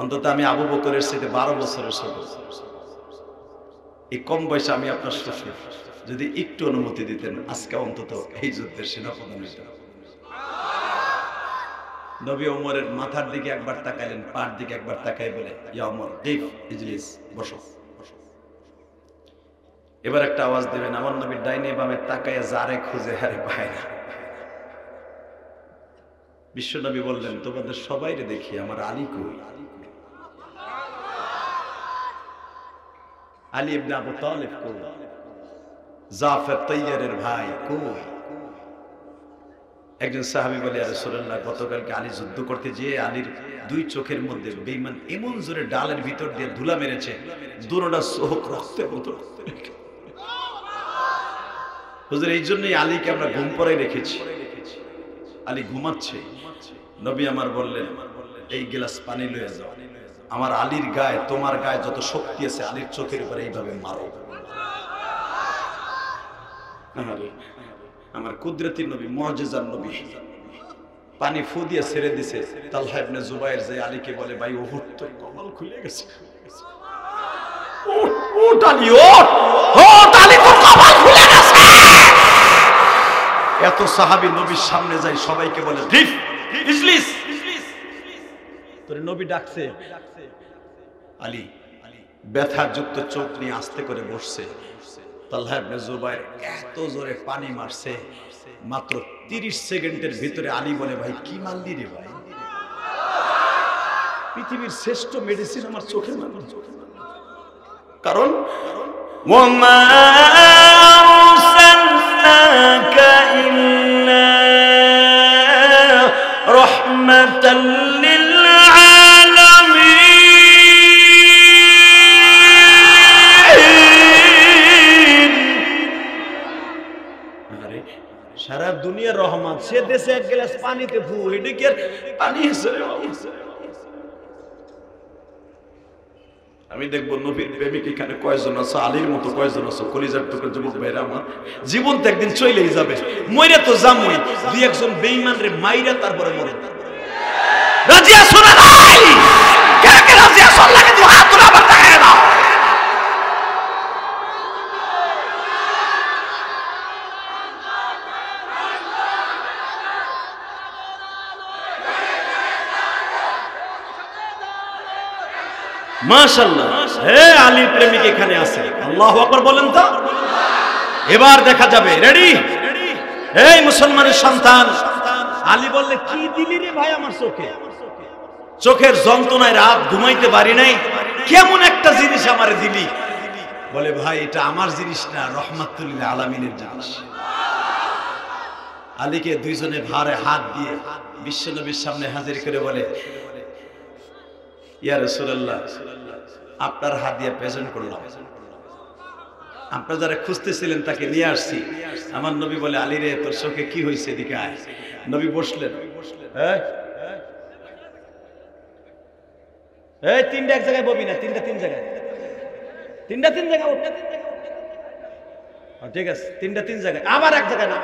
অন্তত আমি আবু বকরের সাথে 12 বছরের ছোট, এই কম বয়সে আমি আপনার শ্বশুর, যদি একটু অনুমতি দিতেন আজকে অন্তত এই যুদ্ধের সেনাপ্রধান হইতাম। নবী ওমরের মাথার দিকে একবার তাকাইলেন, পার দিকে একবার তাকাই বলে ইয়া ওমর গিফ, ইজলিস, বসো। এবার একটা আওয়াজ দিবেন, আমার নবীর ডাইনে বামে তাকাইয়া যারে খুঁজে হারে পায় না। বিশ্বনবী বললেন তোমাদের সবাইরে দেখি, আমার আলী কই? আলী ইবনে আবু তালেব কই? জাফর তাইয়ারের ভাই কই? একজন সাহাবী বলে ইয়া রাসূলুল্লাহ, গতকালকে আলী যুদ্ধ করতে যেয়ে আলীর 2 চোখের মধ্যে বেঈমান এমন জোরে ডালের ভিতর দিয়ে ধুলা মেরেছে, দুটোটা চোখ রক্তে মতো। হুজুর এই জন্যই আলীকে আমরা ঘুম পড়াই রেখেছি, আলী ঘুমাচ্ছে। নবী আমার বললেন এই গ্লাস পানি লয়ে যাও, আমার আলীর গায়ে, তোমার গায়ে যত শক্তি আছে আলীর চোখের উপরে এইভাবে মারো। আমার কুদরতি নবী, মুআজিজার নবী, পানি ফু দিয়ে ছেড়ে দিছে। তালহা ইবনে জুবায়ের যে আলীকে বলে ভাই ওহদ তো কপাল খুলে গেছে, ওঠ আলী, ওঠ আলী, তোর কপাল খুলে গেছে। এত সাহাবী নবীর সামনে যায়, সবাইকে বলে গিফ, ইজলিস, তোরে নবী ডাকছে। আলী ব্যথাযুক্ত চোখ নিয়ে আস্তে করে বসছে। তালহা ইবনে জুবায়ের এত জোরে পানি মারছে, মাত্র 30 সেকেন্ডের ভিতরে আলী বলে ভাই কি মারলি রে ভাই? পৃথিবীর শ্রেষ্ঠ মেডিসিন আমার চোখে মারল। কারণ ওয়ামা আরসালনাকা ইল্লা রাহমাতাল লিল আলামিন। আরে সারা দুনিয়ার রহমত, সে দেশে এক গ্লাস পানিতে ফু এটা কি আর পানি হিসেবে? আমি দেখবো নবীর প্রেমিক এখানে কয়জন আছো, আলীর মতো কয়জন আছো, কলিজার টুকরা যুবক ভাইরা আমার। জীবন তো একদিন চলেই যাবে, মইরা তো যামই। দুই একজন বেঈমান রে মাইরা তারপরে মরে। রাজি আছো না নাই? কে কে রাজি আছো? আল্লাহকে তো হাত তুলে আবার দেখায় না। মাশাআল্লাহ, হে আলী প্রেমিক এখানে আছে। আল্লাহু আকবার বলেন তো। এবার দেখা যাবে। রেডি? এই মুসলমানের সন্তান, আলী বললে কি দিলি রে ভাই আমার চোখে? চোখের যন্ত্রণায় রাত ঘুমাইতে পারি নাই, কেমন একটা জিনিস আমারে দিলি। বলে ভাই এটা আমার জিনিস না, রহমাতুল লিল আলামিনের জিনিস। আলীকে দুইজনে ভারে হাত দিয়ে বিশ্বনবীর সামনে হাজির করে বলে, ইয়া রাসূলুল্লাহ, আপনার হাত দিয়ে প্রেজেন্ট করলাম, আপনারা যারা খুঁজতেছিলেন তাকে নিয়ে আসছি। আমার নবী বলে, আলী রে তোর চোখে কি হয়েছে, এদিকে আয়। নবী বসলেন। হ্যাঁ এই তিনটা এক জায়গায় ববি না, তিনটা তিন জায়গায়, তিনটা তিন জায়গায়। ঠিক আছে, তিনটা তিন জায়গায়, আবার এক জায়গায় না।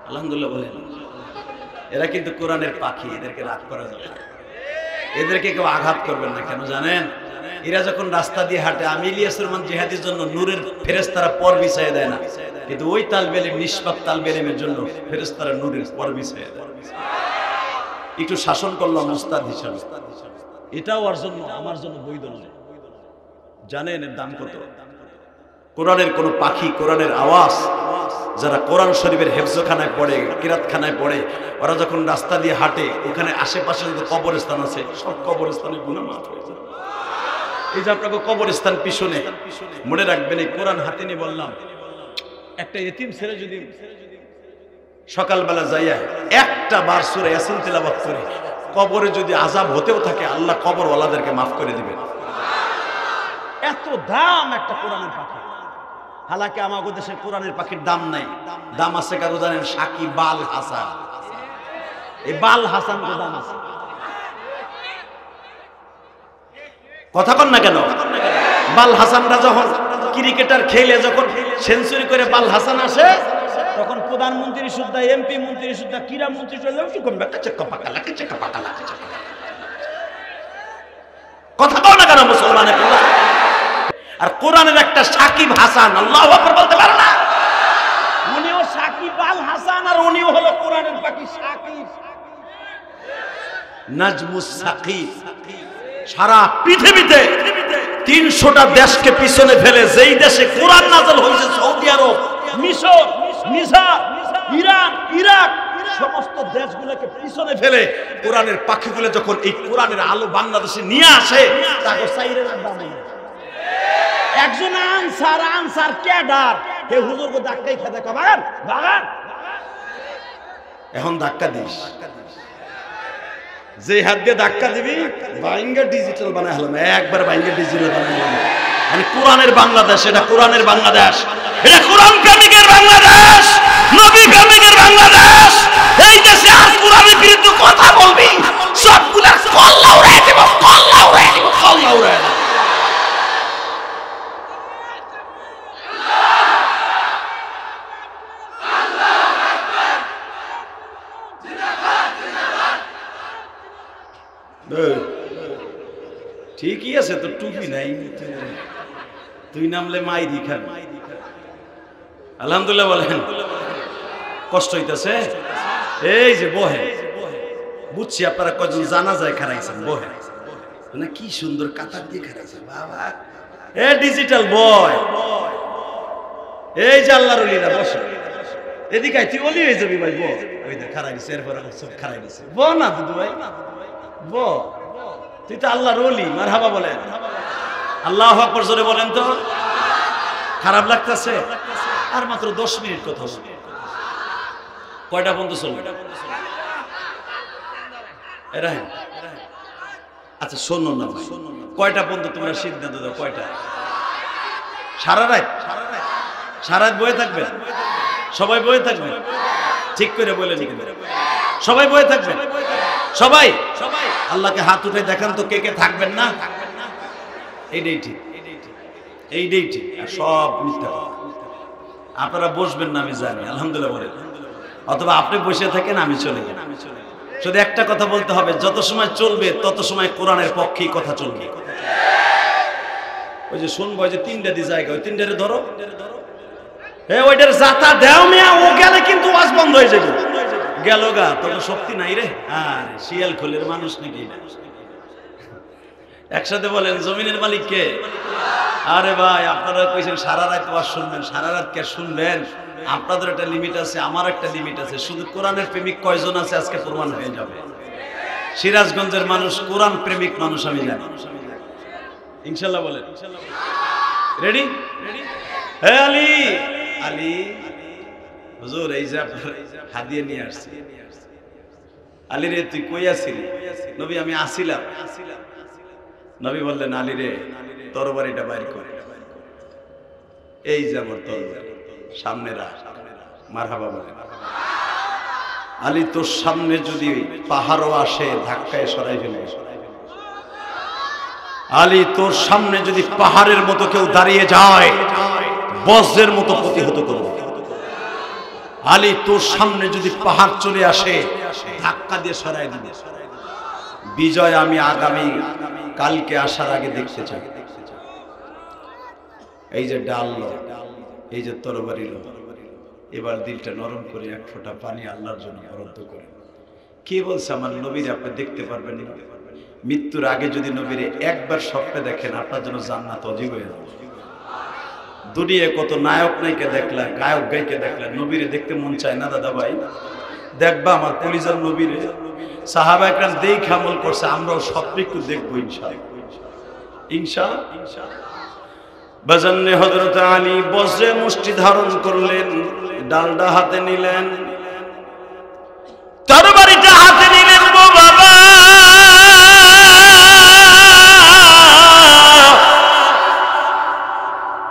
আলহামদুলিল্লাহ বলেন। এরা কিন্তু কোরআনের পাখি, এদেরকে রাগ করা যাবে না, এদেরকে কেউ আঘাত করবেন না। কেন জানেন? এরা যখন রাস্তা দিয়ে হাঁটে, আমি ইলিয়াসুর রহমান জিহাদির জন্য নূরের ফেরেশতারা পর বিছায় দেয় না, কিন্তু ওই তালবে ইলম, নিষ্পাপ তালবে ইলমের জন্য ফেরেশতারা নূরের পর বিছায় দেয়। একটু শাসন করলাম উস্তাদ হিসাবে, এটাও ওর জন্য, আমার জন্য বৈধ নয়। জানেন এর দাম কত? কোরআনের কোন পাখি, কোরআনের আওয়াজ যারা কোরআন শরীফের হেফজখানায় পড়ে, কিরাতখানায় পড়ে, ওরা যখন রাস্তা দিয়ে হাঁটে, ওখানে আশেপাশে যত কবরস্থান আছে সব কবরস্থানে গুনাহ মাফ হয়ে যায়। এই যে আপনাকে কবরস্থান পিছনে, মনে রাখবেন এই কোরআন হাতে নিয়ে বললাম, একটা এতিম ছেলে যদি সকালবেলা যাইয়া একটা বার সূরা ইয়াসিন তেলাওয়াত করে, কবরে যদি আযাব হতেও থাকে, আল্লাহ কবরওয়ালাদেরকে মাফ করে দিবেন। এত দাম একটা কোরআনের পাখি। হালাকি আমাদের দেশে কোরআনের পাখির দাম নাই, দাম আছে কারো জানেন? সাকিব আল হাসান। এই বাল হাসান তো দাম আছে। কথা কন না কেন? বাল হাসানরা যখন ক্রিকেটার খেলে, যখন সেঞ্চুরি করে বাল হাসান আসে, তখন প্রধানমন্ত্রী সুদ্ধা, এমপি মন্ত্রী সুদ্ধা, ক্রীড়া মন্ত্রী কথা কন না কেন মুসলমানের? আর কোরআনের একটা সাকিব হাসান, আল্লাহু আকবার বলতে পারে না? উনিও সাকিব আল হাসান, আর উনিও হলো কোরআনের পাখি সাকিব, নাজমুস সাকিব। সারা পৃথিবীতে 300টা দেশকে পিছনে ফেলে যেই দেশে কোরআন নাযিল হয়েছে, সৌদি আরব, মিশর, মিশর, ইরান, ইরাক, সমস্ত দেশগুলোকে পিছনে ফেলে কোরআনের পাখিগুলো যখন এই কোরআনের আলো বাংলাদেশে নিয়ে আসে, তাকে সাইরের দাম নেই। একজন আনসার, আনসার ক্যাডার, হে হুজুর গো ধাক্কাই খেতে কবার বাগান। এখন ধাক্কা দিস, যে হাত দিয়ে ধাক্কা দিবি বাইঙ্গা ডিজিটাল বানায় হলাম, একবার বাইঙ্গা ডিজিটাল বানায় হলাম। মানে কোরআনের বাংলাদেশ, এটা কোরআনের বাংলাদেশ, এটা কোরআন প্রেমিকের বাংলাদেশ, নবী প্রেমিকের বাংলাদেশ। এই দেশে আর কোরআনের বিরুদ্ধে কথা বলবি, সবগুলা কল্লা উড়াই দেব, কল্লা উড়াই দেব, কল্লা উড়াই দেব। ঠিকই আছে তো, টুপি নাই, তুই নামলে মাইরি খান। আলহামদুলিল্লাহ বলেন। কষ্ট হইতেছে? এই যে বহে, বুঝছি আপনারা কজন জানা যায় খারাইছেন, বহে না, কি সুন্দর কাতার দিয়ে খারাইছেন বাবা। এ ডিজিটাল বয়, এই যে আল্লাহর ওলিরা বসে, এদিকে তুই ওলি হয়ে যাবি ভাই, বল। ওই দেখ খারাই দিছে, এরপর সব খারাই দিছে, ব না দুদু ভাই, ব, তুই তো আল্লাহর ওলি। মারহাবা বলেন, আল্লাহু আকবার জোরে বলেন তো। খারাপ লাগতেছে? আর মাত্র 10 মিনিট কথা বলবো। কয়টা বন্ধু চলবে? এরা আচ্ছা শোনো না ভাই, কয়টা বন্ধু তোমরা সিদ্ধান্ত দাও, কয়টা? সারা রাত? সারা রাত বয়ে থাকবে? সবাই বয়ে থাকবে? ঠিক করে বলে নি কিন্তু সবাই বয়ে থাকবে? সবাই আল্লাহকে হাত উঠে দেখান তো কে কে থাকবেন না। এইটাই ঠিক, এইটাই ঠিক। আর সব মিথ্যা কথা। আপনারা বসবেন না আমি জানি, আলহামদুলিল্লাহ বলে, অথবা আপনি বসে থাকেন আমি চলে গেলাম। শুধু একটা কথা বলতে হবে, যত সময় চলবে তত সময় কোরআনের পক্ষেই কথা চলবে। ওই যে শুনবো ওই যে 3টা দি জায়গা, ওই 3টারে ধরো, ওইটার জাতা দেও মিয়া, ও গেলে কিন্তু ওয়াজ বন্ধ হয়ে যাবে। গেল গা, তোর শক্তি নাই রে। আর শিয়াল খোলের মানুষ নাকি? একসাথে বলেন জমিনের মালিক কে? আরে ভাই আপনারা কইছেন সারা রাত ওয়াজ শুনবেন, সারা রাত কে শুনবেন? আপনাদের একটা লিমিট আছে, আমার একটা লিমিট আছে। শুধু কোরআনের প্রেমিক কয়জন আছে আজকে প্রমাণ হয়ে যাবে। সিরাজগঞ্জের মানুষ কোরআন প্রেমিক মানুষ আমি জানি, ইনশাআল্লাহ বলেন। রেডি? হে আলী, আলী হুজুর এই যে হাদিয়া নিয়ে আসছি। আলী রে তুই কই আছিলি? নবী আমি আসিলাম। নবী বললেন আলী রে তরবারিটা বাইর কর। এই যে আমার তরবারি, সামনে রাখ, মারহাবা বলেন। আলী তোর সামনে যদি পাহাড়ও আসে ধাক্কায় সরাই ফেলবে। আলী তোর সামনে যদি পাহাড়ের মতো কেউ দাঁড়িয়ে যায় বজ্রের মতো প্রতিহত করবে। আলী তোর সামনে যদি পাহাড় চলে আসে ধাক্কা দিয়ে সরাই দিবে। বিজয় আমি আগামী কালকে আসার আগে দেখতে চাই। এই যে ডাল, এই যে তরবারি, এবার দিলটা নরম করে এক ফোঁটা পানি আল্লাহর জন্য বরাদ্দ করে। কে বলছে আমার নবীরে আপনি দেখতে পারবেন না? মৃত্যুর আগে যদি নবীরে একবার স্বপ্নে দেখেন আপনার জন্য জান্নাত অজীব হয়ে যাবে। দুনিয়ায় কত নায়ক নায়িকা দেখলা, গায়ক গায়িকা দেখলা, নবীরে দেখতে মন চায় না দাদা ভাই? দেখবা আমার কলিজার নবীরে। সাহাবা একরাম দেখে আমল করছে, আমরাও স্বপ্নে একটু দেখবো ইনশাআল্লাহ। বাজান্নে হযরত আলী বজ্রে মুষ্টি ধারণ করলেন, ডালডা হাতে নিলেন, তরবারিটা হাতে নিলেন। গো বাবা,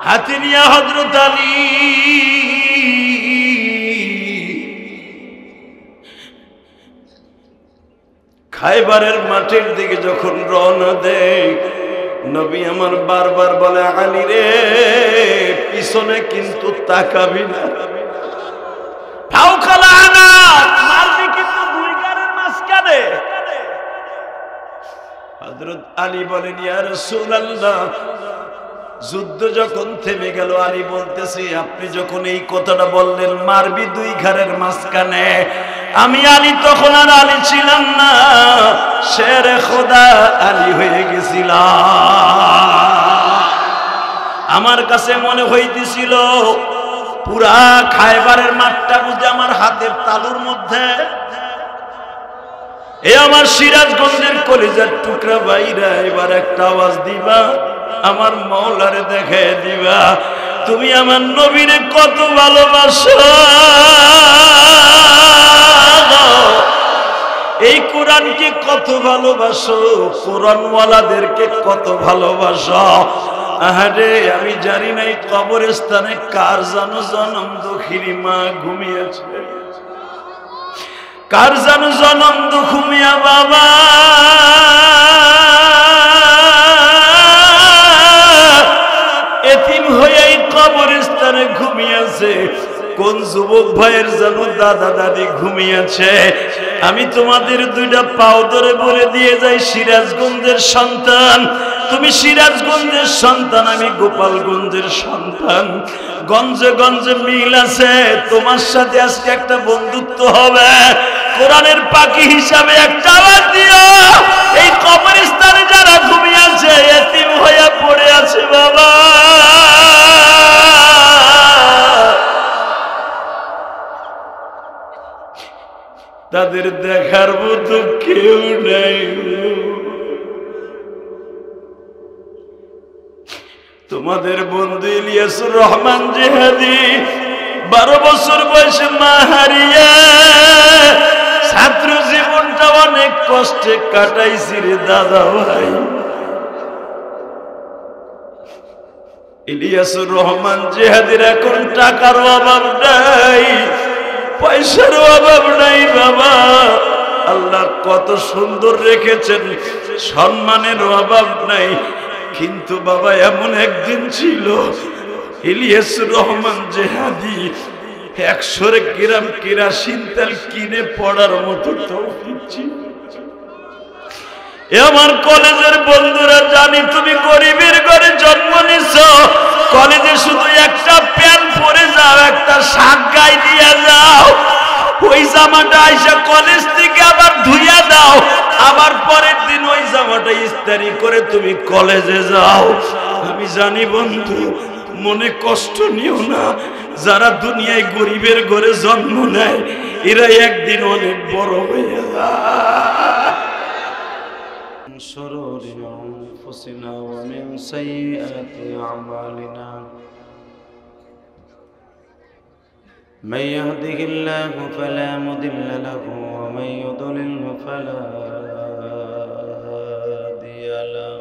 হাতে নিয়ে হযরত আলী খায়বারের মাঠের দিকে যখন রওনা দেয়, নবী আমার বারবার বলে আলী রে পিছনে কিন্তু তাকাবি না। মারবি কিন্তু দুই গালের মাঝখানে। হযরত আলী বলেন ইয়া রাসূলুল্লাহ, যুদ্ধ যখন থেমে গেল আলী বলতেছে আপনি যখন এই কথাটা বললেন মারবি দুই ঘাড়ের মাঝখানে, আমি আলী তখন আর আলী ছিলাম না, শেরে খোদা আলী হয়ে গেছিলাম। আমার কাছে মনে হইতেছিল পুরা খায়বারের মাঠটা বুঝে আমার হাতের তালুর মধ্যে। এ আমার সিরাজগঞ্জের কলিজার টুকরা ভাইরা, এবার একটা আওয়াজ দিবা, আমার মওলারে দেখায় দিবা তুমি আমার নবীরে কত ভালোবাসো। এই কোরআনকে কত ভালোবাসো, কোরআনওয়ালাদেরকে কত ভালোবাসো। আহারে আমি জানি না এই কবরস্থানে কার জানো জনম দুঃখিনী মা ঘুমিয়েছে, কার জানো জনম দুঃখুমিয়া বাবা এতিম হয়ে এই কবরস্থানে ঘুমিয়েছে। কোন যুবক ভাইয়ের জানো দাদা দাদি ঘুমিয়েছে। আমি তোমাদের দুইটা পাও ধরে বলে দিয়ে যাই, সিরাজগঞ্জের সন্তান তুমি, সিরাজগঞ্জের সন্তান, আমি গোপালগঞ্জের সন্তান। গঞ্জে গঞ্জে মিল আছে, তোমার সাথে আজকে একটা বন্ধুত্ব হবে। কোরআনের পাখি হিসাবে একটা আওয়াজ দিও, এই কবরস্থানে যারা ঘুমিয়ে আছে এতিম হয়ে পড়ে আছে বাবা, তাদের দেখার মতো কেউ নাই। তোমাদের বন্ধু ইলিয়াসুর রহমান জিহাদি 12 বছর বয়সে মা হারিয়ে ছাত্র জীবনটা অনেক কষ্টে কাটাইছি রে দাদা ভাই। ইলিয়াসুর রহমান জিহাদির এখন টাকার অভাব নাই, পয়সার অভাব নাই বাবা। আল্লাহ কত সুন্দর রেখেছেন, সম্মানের অভাব নাই। কিন্তু বাবা এমন একদিন ছিল ইলিয়াসুর রহমান জিহাদি 100 গ্রাম কেরোসিন তেল কিনে পড়ার মতো তৌফিক ছিল। আমার কলেজের বন্ধুরা, জানি তুমি গরিবের ঘরে জন্ম নিছ, কলেজে শুধু একটা প্যান্ট পরে যাও, একটা শাক গায়ে দিয়ে যাও, ওই জামাটা আইসা কলেজ থেকে আবার ধুইয়া দাও, আবার পরের দিন ওই জামাটা ইস্ত্রি করে তুমি কলেজে যাও। আমি জানি বন্ধু, মনে কষ্ট নিও না। যারা দুনিয়ায় গরিবের ঘরে জন্ম নেয় এরা একদিন অনেক বড় হয়ে যায়। شرور أنفسنا ومن سيئات أعمالنا من يهده الله فلا مضل له ومن يضلل فلا هادي له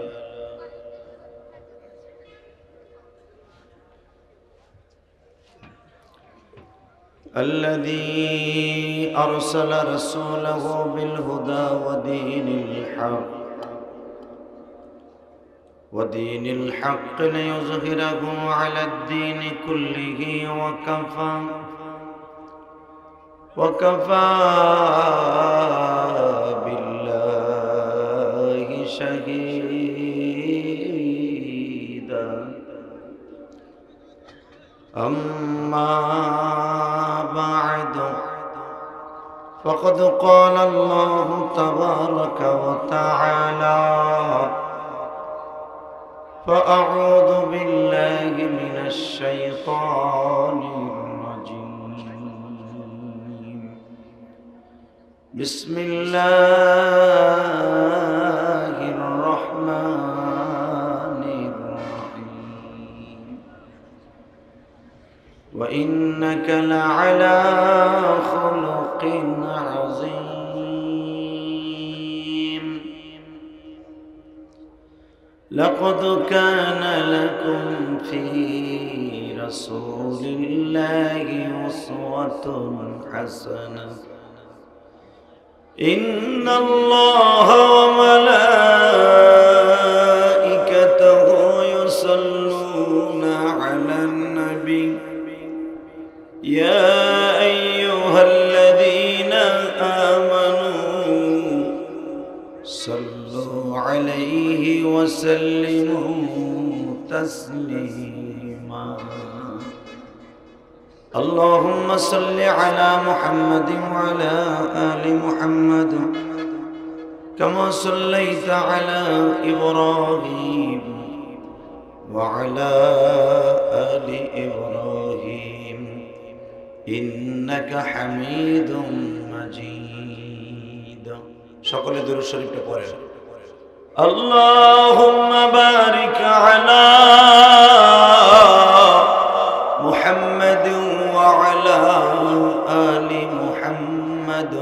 الذي أرسل رسوله بالهدى ودين الحق ليظهره على الدين كله وكفى بالله شهيدا أما بعد فقد قال الله تبارك وتعالى فأعوذ بالله من الشيطان الرجيم بسم الله الرحمن الرحيم وإنك لعلى خلق عظيم لقد كان لكم في رسول الله أسوة حسنة إن الله وملائكته يصلون على النبي يا أيها الذين آمنوا صلوا عليه وسلموا تسليما اللهم صل على محمد وعلى آل محمد كما صليت على إبراهيم وعلى آل إبراهيم إنك حميد مجيد সকলে দুরূদ শরীফটা পড়েন اللهم بارك على محمد وعلى آل محمد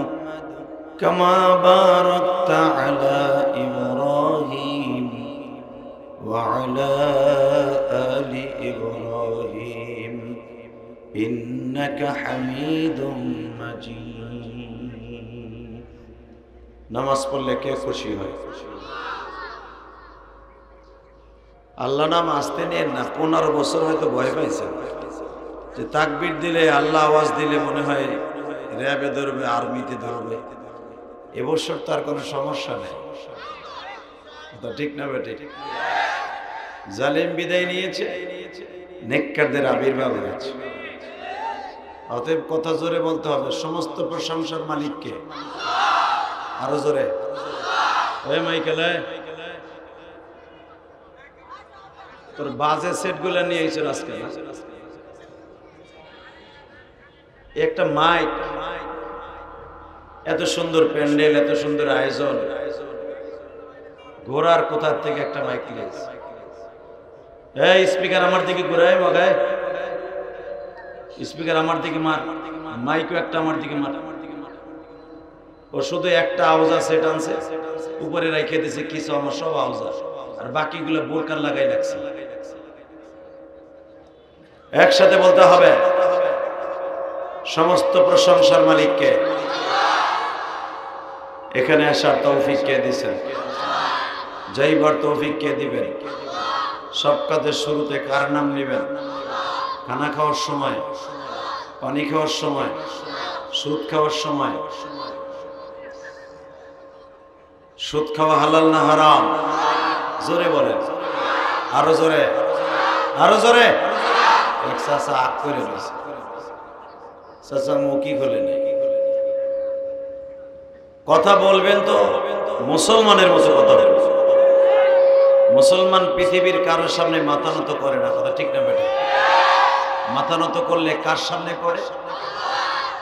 كما باركت على إبراهيم وعلى آل إبراهيم إنك حميد مجيد নামাজ পড়লে কে খুশি হয়? আল্লাহ নাম আসতে নেন না। 15 বছর হয়তো ভয় পাইছেন যে তাকবীর দিলে, আল্লাহ আওয়াজ দিলে মনে হয় র্যাবে ধরবে, আর্মিতে ধরবে। এবছর তার কোনো সমস্যা নেই, ঠিক না বেটে? জালিম বিদায় নিয়েছে, নেককারদের আবির্ভাব হয়েছে। অতএব কথা জোরে বলতে হবে, সমস্ত প্রশংসার মালিককে। আরো জোরে, ওই মাইকেলে তোর বাজে সেট গুলা নিয়ে এসে আজকে একটা মাইক, এত সুন্দর প্যান্ডেল, এত সুন্দর আয়োজন, ঘোড়ার কোথার থেকে একটা মাইক নিয়েছে। এই স্পিকার আমার দিকে ঘুরায় বাগায়, স্পিকার আমার দিকে মার, মাইকও একটা আমার দিকে মার। ও শুধু একটা আওয়াজ সেট আনছে, উপরে রেখে দিছে কিছু, আমার সব আওয়াজ আর বাকিগুলো বোরকার লাগাই লাগছে। একসাথে বলতে হবে, সমস্ত প্রশংসার মালিককে, এখানে আসার তৌফিক কে দিবেন, যাইবার তৌফিক কে দিবেন, সব কাজের শুরুতে কার নাম নেবেন? খানা খাওয়ার সময়, পানি খাওয়ার সময়, সুদ খাওয়ার সময়। সুদ খাওয়া হালাল না হারাম? জোরে বলেন, আরো জোরে, আরো জোরে। এক চাচা আগ করে রয়েছে, চাচা মুখই খোলে নেই। কথা বলবেন তো মুসলমানের মতো কথা বলবেন। মুসলমান পৃথিবীর কারোর সামনে মাথা নত করে না, কথা ঠিক না বেটা? মাথা নত করলে কার সামনে করে?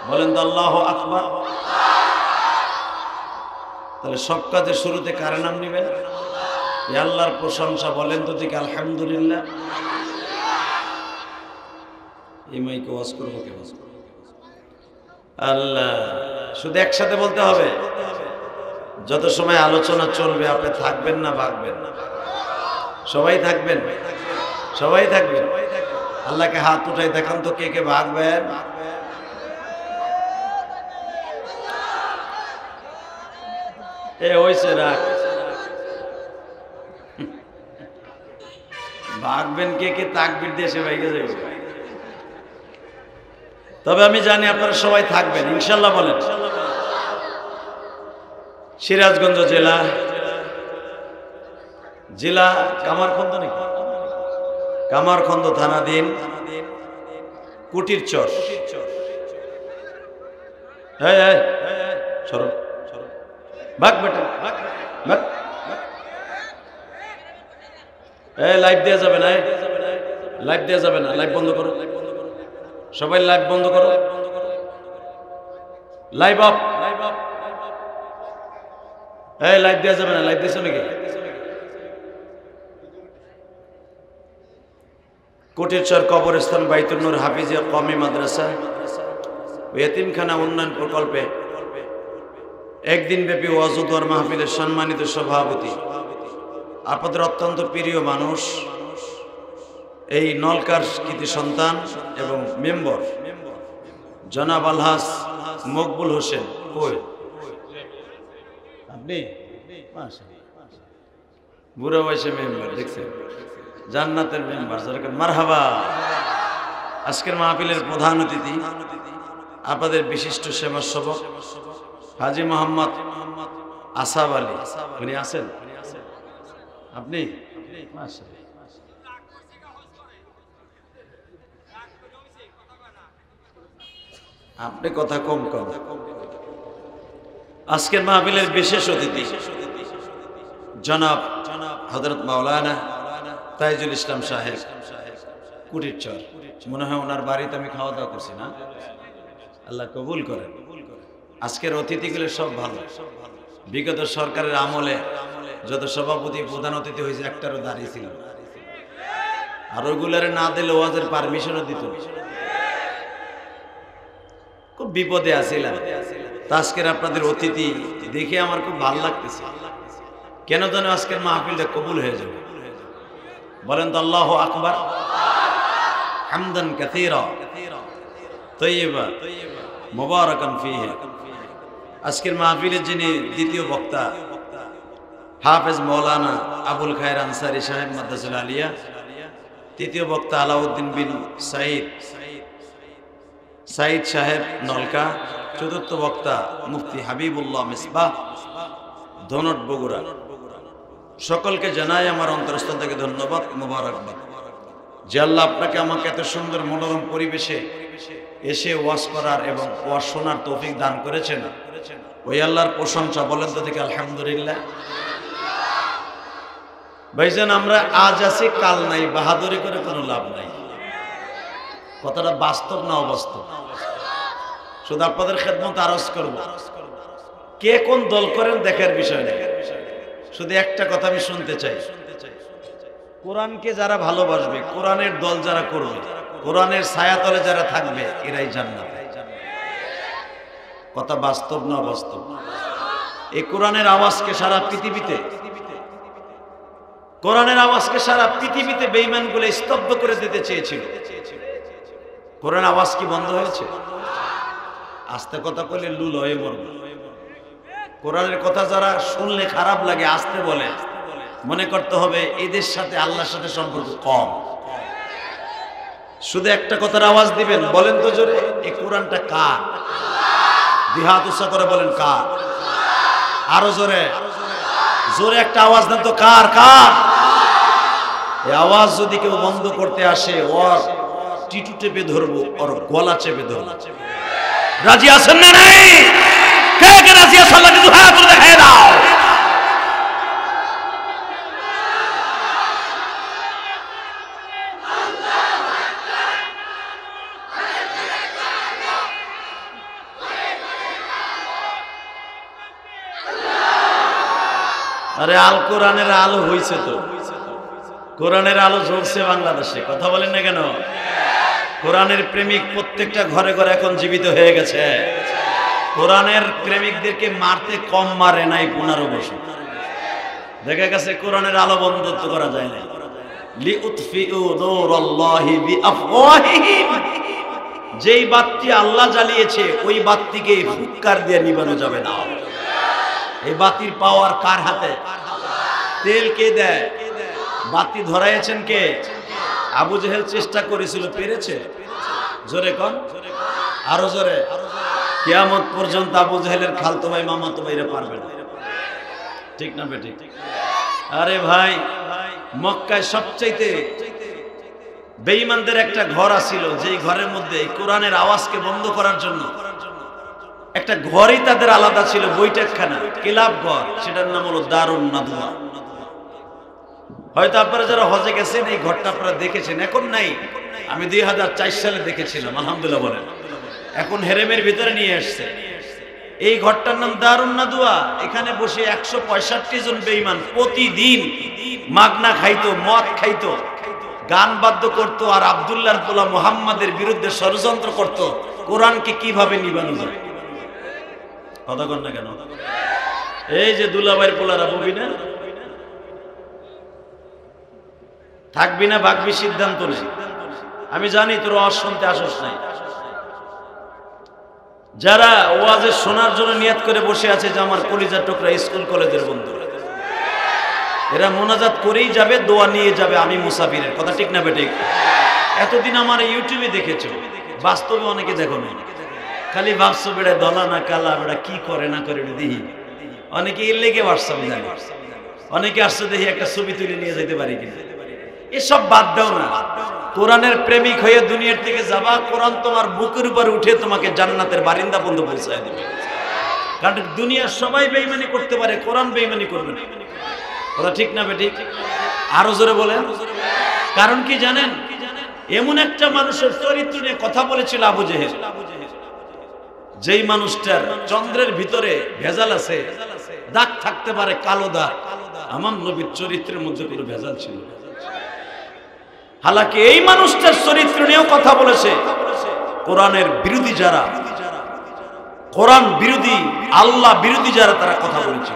বলেন তো আল্লাহু আকবার। তাহলে সব কাজের শুরুতে কার নাম নেবেন? আল্লাহর প্রশংসা বলেন তো ঠিক আলহামদুলিল্লাহ। এই মাইকে ওয়াজ করবো কে? আল্লাহ, শুধু একসাথে বলতে হবে। যত সময় আলোচনা চলবে আপনি থাকবেন না ভাগবেন? সবাই থাকবেন, সবাই থাকবেন। আল্লাহকে হাত উঠাই দেখান তো কে কে ভাগবেন। এ হইছে রাখ, ভাগবেন কে কে? তাকবীর দিয়ে সে ভাইগে যাবে। তবে আমি জানি আপনারা সবাই থাকবেন ইনশাল্লাহ। বলেন। সিরাজগঞ্জ জেলা কামারখন্দ নাকি? কামারখন্দ থানাধীন কুটির চর। ভাগ বেটা, ভাগ। লাইভ দেওয়া যাবে না, লাইভ দেওয়া যাবে না, লাইভ বন্ধ করো সবাই, লাইভ বন্ধ করো, লাইভ অফ। এই লাইভ দেওয়া যাবে না, লাইভ দিয়েছো নাকি? কুটিরচর কবরস্থান বাইতুল নূর হাফিজিয়া কওমি মাদ্রাসা ও এতিমখানা উন্নয়ন প্রকল্পে একদিন ব্যাপী ওয়াজ ও দোয়ার মাহফিলের সম্মানিত সভাপতি, আপনাদের অত্যন্ত প্রিয় মানুষ, এই নলকার কৃতি সন্তান এবং মেম্বার জনাব আলহাজ মকবুল হোসেন। কই আপনি? বুড়ো বয়সে মেম্বার দেখছেন, জান্নাতের মেম্বার। মারহাবা। আজকের মাহফিলের প্রধান অতিথি আপনাদের বিশিষ্ট সেবাসেবক হাজী মোহাম্মদ আসাব আলী। উনি আছেন? আপনি? আপনি কথা কম কম। আজকের মাহফিলের বিশেষ অতিথি জনাব হযরত মাওলানা তাইজুল ইসলাম সাহেব কুটিরচর। মনে হয় ওনার বাড়িতে আমি খাওয়া দাওয়া করছি না? আল্লাহ কবুল করেন। আজকের অতিথিগুলো সব ভালো। বিগত সরকারের আমলে যত সভাপতি প্রধান অতিথি হয়েছে একটারও দাঁড়িয়ে ছিল, আর ওগুলারে না দিলে ওয়াজের পারমিশনও দিত। খুব বিপদে আছিলাম। আজকের আপনাদের অতিথি দেখে আমার খুব ভালো লাগতেছে। কেন যেন আজকের মাহফিলটা কবুল হয়ে যাবে। বলেন তো আল্লাহু আকবার। হামদান কাসীরা তাইয়্যিবা মুবারাকান ফীহি। আজকের মাহফিলের যিনি দ্বিতীয় বক্তা হাফেজ মাওলানা আবুল খায়ের আনসারী সাহেব মাদ্রাসাতুল আলিয়া, তৃতীয় বক্তা আলাউদ্দিন বিন সাইদ সাহেব নলকা, চতুর্থ বক্তা মুফতি হাবিবুল্লাহ মিসবাহ ধনট বগুড়া। সকলকে জানাই আমার অন্তরস্থল থেকে ধন্যবাদ, মোবারকবাদ। যে আল্লাহ আপনাকে আমাকে এত সুন্দর মনোরম পরিবেশে এসে ওয়াজ করার এবং ওয়াজ শোনার তৌফিক দান করেছেন, ওই আল্লাহর প্রশংসা বলেন তো দেখি আলহামদুলিল্লাহ। ভাইজান, আমরা আজ আছি কাল নাই, বাহাদুরি করে কোনো লাভ নাই। কথাটা বাস্তব না অবাস্তব? শুধু আপনাদের খেদমত আরজ করব, কে কোন দল করেন দেখার বিষয় নেই। শুধু একটা কথা আমি শুনতে চাই, কোরআনকে যারা ভালোবাসবে, কোরআনের দল যারা করবে, কোরআনের ছায়াতলে যারা থাকবে, এরাই জান্নাত। কথা বাস্তব না বাস্তব? এই কোরআনের আওয়াজকে সারা পৃথিবীতে, কোরআনের আওয়াজকে সারা পৃথিবীতে বেঈমানগুলো স্তব্ধ করে দিতে চেয়েছিল। কোরআন আওয়াজ কি বন্ধ হয়েছে? আস্তে কথা বলে লুল হয়ে মরবে। কোরআনের কথা যারা শুনলে খারাপ লাগে, আস্তে বলে, মনে করতে হবে এদের সাথে আল্লাহর সাথে সম্পর্ক কম। শুধু একটা কথার আওয়াজ দিবেন, বলেন তো জোরে, এই কোরআনটা কার? দুই হাত উঁচা করে বলেন কার? আরো জোরে, জোরে একটা আওয়াজ দেন তো, কার? কার? এই আওয়াজ যদি কেউ বন্ধ করতে আসে, ওর টিটু চেপে ধরবো, ওর গলা চেপে ধরবো। রাজি আছেন না নাই? কে কে রাজি আছেন? আল্লাহকে দুই হাত তুলে দেখায় দাও। আরে আল কোরআনের আলো হইছে তো, কোরআনের আলো জ্বলছে বাংলাদেশে। কথা বলেন না কেন? কোরআনের প্রেমিক প্রত্যেকটা ঘরে ঘরে এখন জীবিত হয়ে গেছে। কোরআনের প্রেমিকদেরকে মারতে কম মারে নাই 15 বছর। দেখা গেছে কোরআনের আলো বন্ধ করা যায় না। লিউতফিউ নূরাল্লাহি বিআফওয়াহিহিম, যেই বাতি আল্লাহ জ্বালিয়েছে ওই বাতিকে ফুৎকার দিয়ে নিভানো যাবে না। এই বাতির পাওয়ার কার হাতে? তেল কে দেয়? বাতি ধরাইছেন কে? আবু জেহেল চেষ্টা করেছিল, পেরেছে? জোরে কোন, আরো জোরে। কিয়ামত পর্যন্ত আবু জেহেলের খালতো ভাই মামাতো ভাইরা পারবে না। ঠিক না বেঠিক? আরে ভাই, মক্কায় সবচাইতে বেঈমানদের একটা ঘর আছিল, যেই ঘরের মধ্যে এই কোরআনের আওয়াজকে বন্ধ করার জন্য একটা ঘরই তাদের আলাদা ছিল, বৈঠকখানা, ক্লাব ঘর, সেটার নাম হলো দারুন নাদওয়া। হয়তো আপনারা যারা হজে গেছেন এই ঘরটা আপনারা দেখেছেন, এখন নাই। আমি 2004 সালে দেখেছিলাম, আলহামদুলিল্লাহ বলেন। এখন হেরেমের ভিতরে নিয়ে আসছে। এই ঘরটার নাম দারুন নাদওয়া। এখানে বসে 165 জন বেঈমান প্রতিদিন মাগনা খাইতো, মদ খাইতো, গান বাদ্য করতো, আর আব্দুল্লাহর পোলা মুহাম্মাদের বিরুদ্ধে ষড়যন্ত্র করতো কোরআনকে কিভাবে নিবানো যায়। কথা কন না কেন? এই যে দুলাভাইয়ের পোলারা ববি না, থাকবি না ভাগবি সিদ্ধান্ত নেই। আমি জানি তোর ওয়াজ শুনতে আসস নাই। যারা ওয়াজে শোনার জন্য নিয়ত করে বসে আছে যে আমার কলিজার টুকরা স্কুল কলেজের বন্ধু, এরা মোনাজাত করেই যাবে, দোয়া নিয়ে যাবে, আমি মুসাফিরের। কথা ঠিক না বেঠিক? এতদিন আমার ইউটিউবে দেখেছো, বাস্তবে অনেকে দেখো না, খালি ভাবছো বেড়া দলা না কালা, বেড়া কি করে না করে দেখি। অনেকে এর লেগে হোয়াটসঅ্যাপে জানি, অনেকে আসছে দেখি একটা ছবি তুলে নিয়ে যেতে পারি কিনা। এসব বাদ দাও না। কোরআনের প্রেমিক হয়ে দুনিয়ার থেকে যাবা, কোরআন তোমার বুকের উপর উঠে তোমাকে জান্নাতের বারিন্দা পর্যন্ত পৌঁছায় দেবে। কারণ দুনিয়ার সবাই বেঈমানি করতে পারে, কোরআন বেঈমানি করবে না। কথা ঠিক না বেঠিক? আরো জোরে বলেন। কারণ কি জানেন? এমন একটা মানুষের চরিত্র নিয়ে কথা বলেছিল আবু জেহেল, যেই মানুষটার চন্দ্রের ভিতরে ভেজাল আছে, দাগ থাকতে পারে, কালো দাগ। আমার নবীর চরিত্রের মধ্যে কোনো ভেজাল ছিল না। হালাকি এই মানুষটার চরিত্র নিয়েও কথা বলেছে কোরআনের বিরোধী যারা, কোরআন বিরোধী, আল্লাহ বিরোধী যারা, তারা কথা বলেছে।